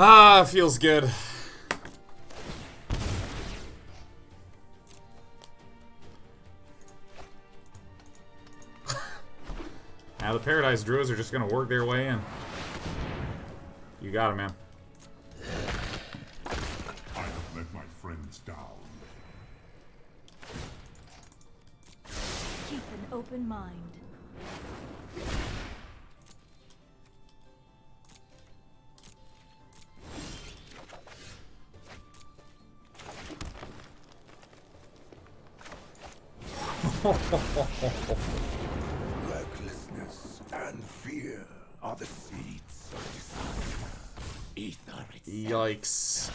Ah, feels good. Now the Paradise Druids are just gonna work their way in. You got it, man.
I have let my friends down.
Keep an open mind.
Recklessness and fear are the seeds of disaster. Ether itself.
Yikes.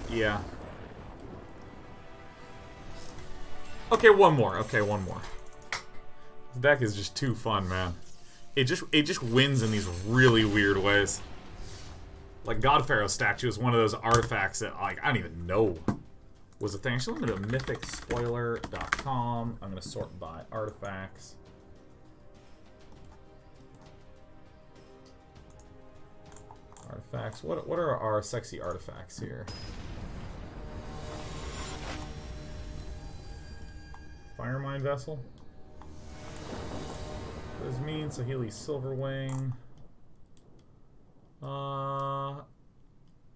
Yeah. Okay, one more. Okay, one more. This deck is just too fun, man. It just wins in these really weird ways. Like God-Pharaoh statue is one of those artifacts that, like, I don't even know was a thing. Actually, I'm going to mythicspoiler.com. I'm going to sort by artifacts. Artifacts. What are our sexy artifacts here? Firemine Vessel. What does this mean? Sahili Silverwing.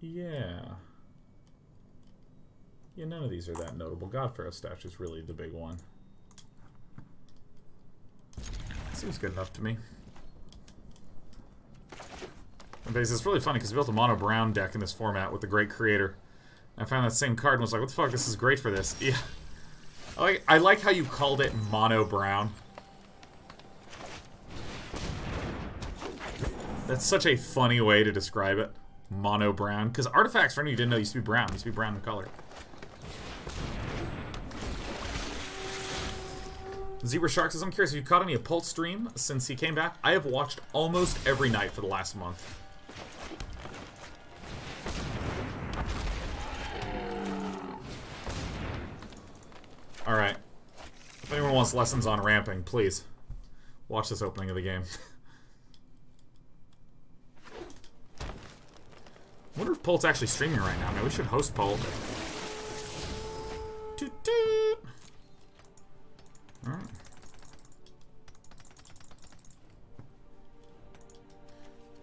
Yeah. Yeah, none of these are that notable. God-Pharaoh statue is really the big one. Seems good enough to me. And it's really funny because I built a mono brown deck in this format with the Great Creator. I found that same card and was like, what the fuck, this is great for this. Yeah. I like how you called it mono brown. That's such a funny way to describe it. Mono brown. Because artifacts, for anyone who didn't know, used to be brown. Used to be brown in color. Zebra Shark says, I'm curious if you caught any of Pult's stream since he came back. I have watched almost every night for the last month. Alright. If anyone wants lessons on ramping, please watch this opening of the game. I wonder if Pult's actually streaming right now. Man, we should host Pult. Toot toot! Alright.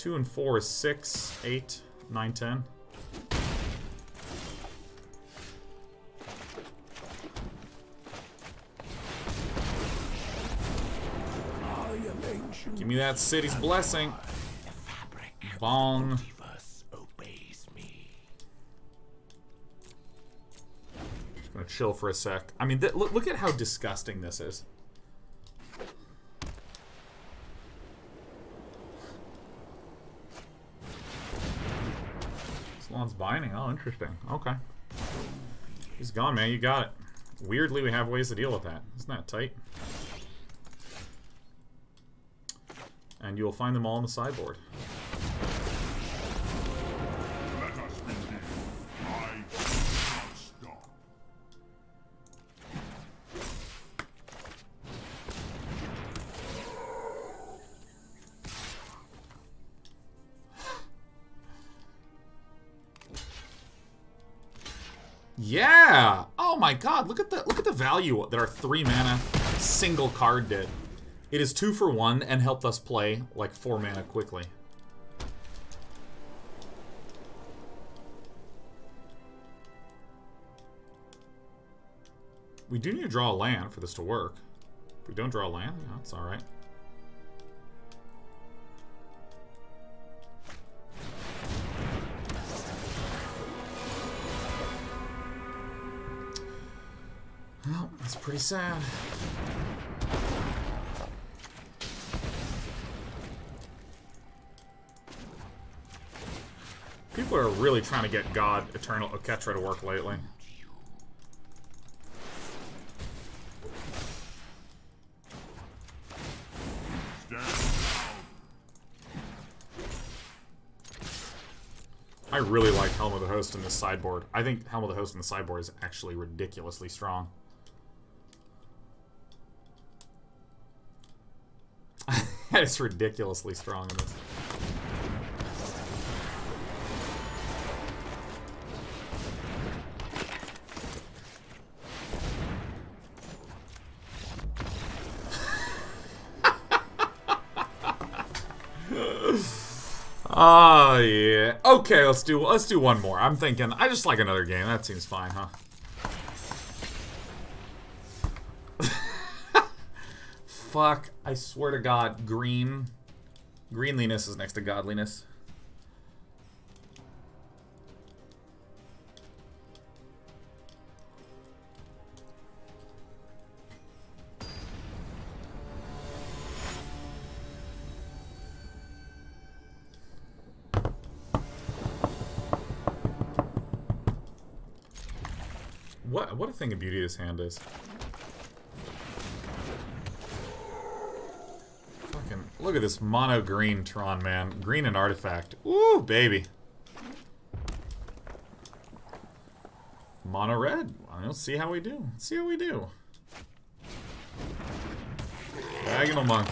2 and 4 is 6, 8, 9, 10. Give me that city's blessing. Bong. Just gonna chill for a sec. I mean, look at how disgusting this is. Salon's binding. Oh, interesting. Okay. He's gone, man. You got it. Weirdly, we have ways to deal with that. Isn't that tight? And you'll find them all on the sideboard.
Let us begin. I will not stop.
Yeah! Oh my god, look at the value that our 3 mana single card did. It is 2 for 1 and helped us play like 4 mana quickly. We do need to draw a land for this to work. If we don't draw a land, yeah, that's alright. Well, that's pretty sad. People are really trying to get God Eternal Oketra to work lately. I really like Helm of the Host in this sideboard. I think Helm of the Host in the sideboard is actually ridiculously strong. It's ridiculously strong in this. Oh yeah. Okay, let's do one more. I'm thinking I just like another game. That seems fine, huh? Fuck. I swear to God, greenliness is next to godliness. What a thing of beauty this hand is. Fucking look at this Monogreen Tron, man. Green and artifact. Ooh, baby. Mono red. Let's see how we do. Let's see how we do. Diagonal monkey.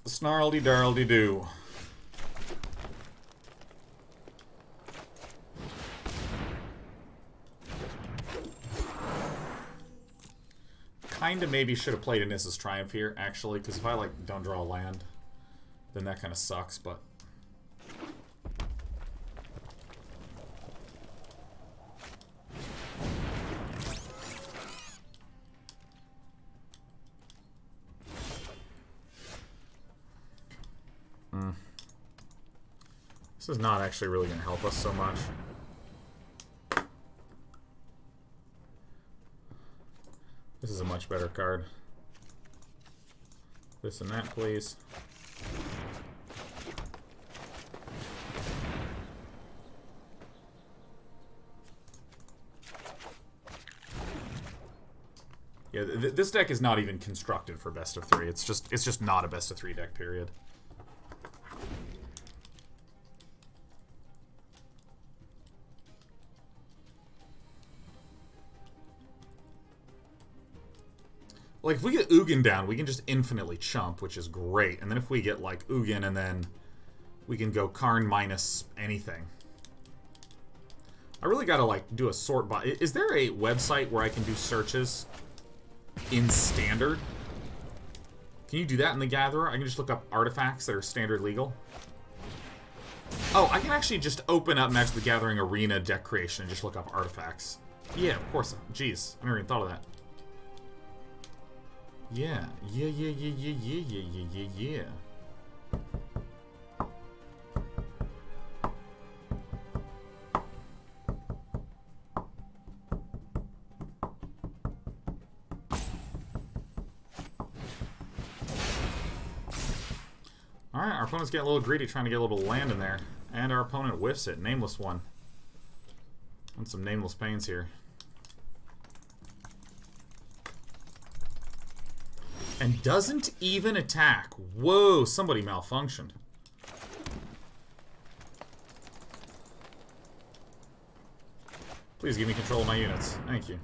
Snarledy darledy doo. Kinda maybe should have played a Nissa's Triumph here, actually, because if I like don't draw a land, then that kind of sucks, but this is not actually really going to help us so much. This is a much better card. This and that, please. Yeah, this deck is not even constructed for best of 3. It's just not a best of 3 deck, period. Like, if we get Ugin down, we can just infinitely chump, which is great. And then if we get, like, Ugin, and then we can go Karn minus anything. I really gotta, like, do a sort by... Is there a website where I can do searches in Standard? Can you do that in the Gatherer? I can just look up artifacts that are standard legal. Oh, I can actually just open up Magic the Gathering Arena deck creation and just look up artifacts. Yeah, of course. Jeez, I never even thought of that. Yeah. Alright, our opponent's getting a little greedy trying to get a little land in there. And our opponent whiffs it. Nameless one. And some nameless pains here. And doesn't even attack. Whoa, somebody malfunctioned. Please give me control of my units. Thank you.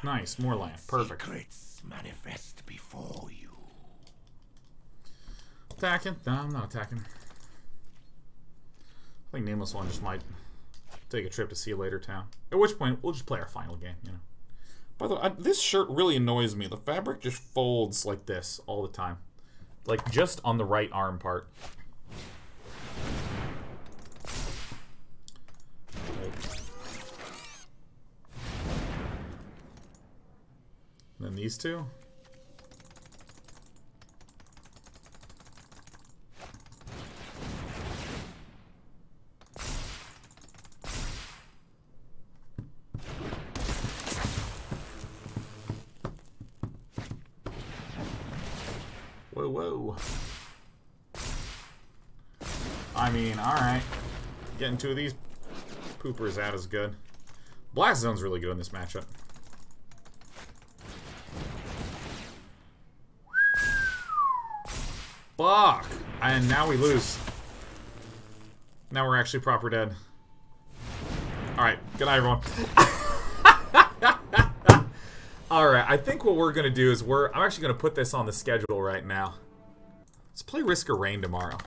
Nice, more land. Perfect.
Secrets manifest before you.
Attacking? No, I'm not attacking. I think Nameless One just might take a trip to see you later town. At which point, we'll just play our final game, you know. By the way, this shirt really annoys me. The fabric just folds like this all the time. Like, just on the right arm part. And then these two. Whoa, whoa. I mean, alright. Getting two of these poopers out is good. Blast Zone's really good in this matchup. Fuck! And now we lose. Now we're actually proper dead. Alright, good night, everyone. Alright, I think what we're going to do is I'm actually going to put this on the schedule right now. Let's play Risk of Rain tomorrow.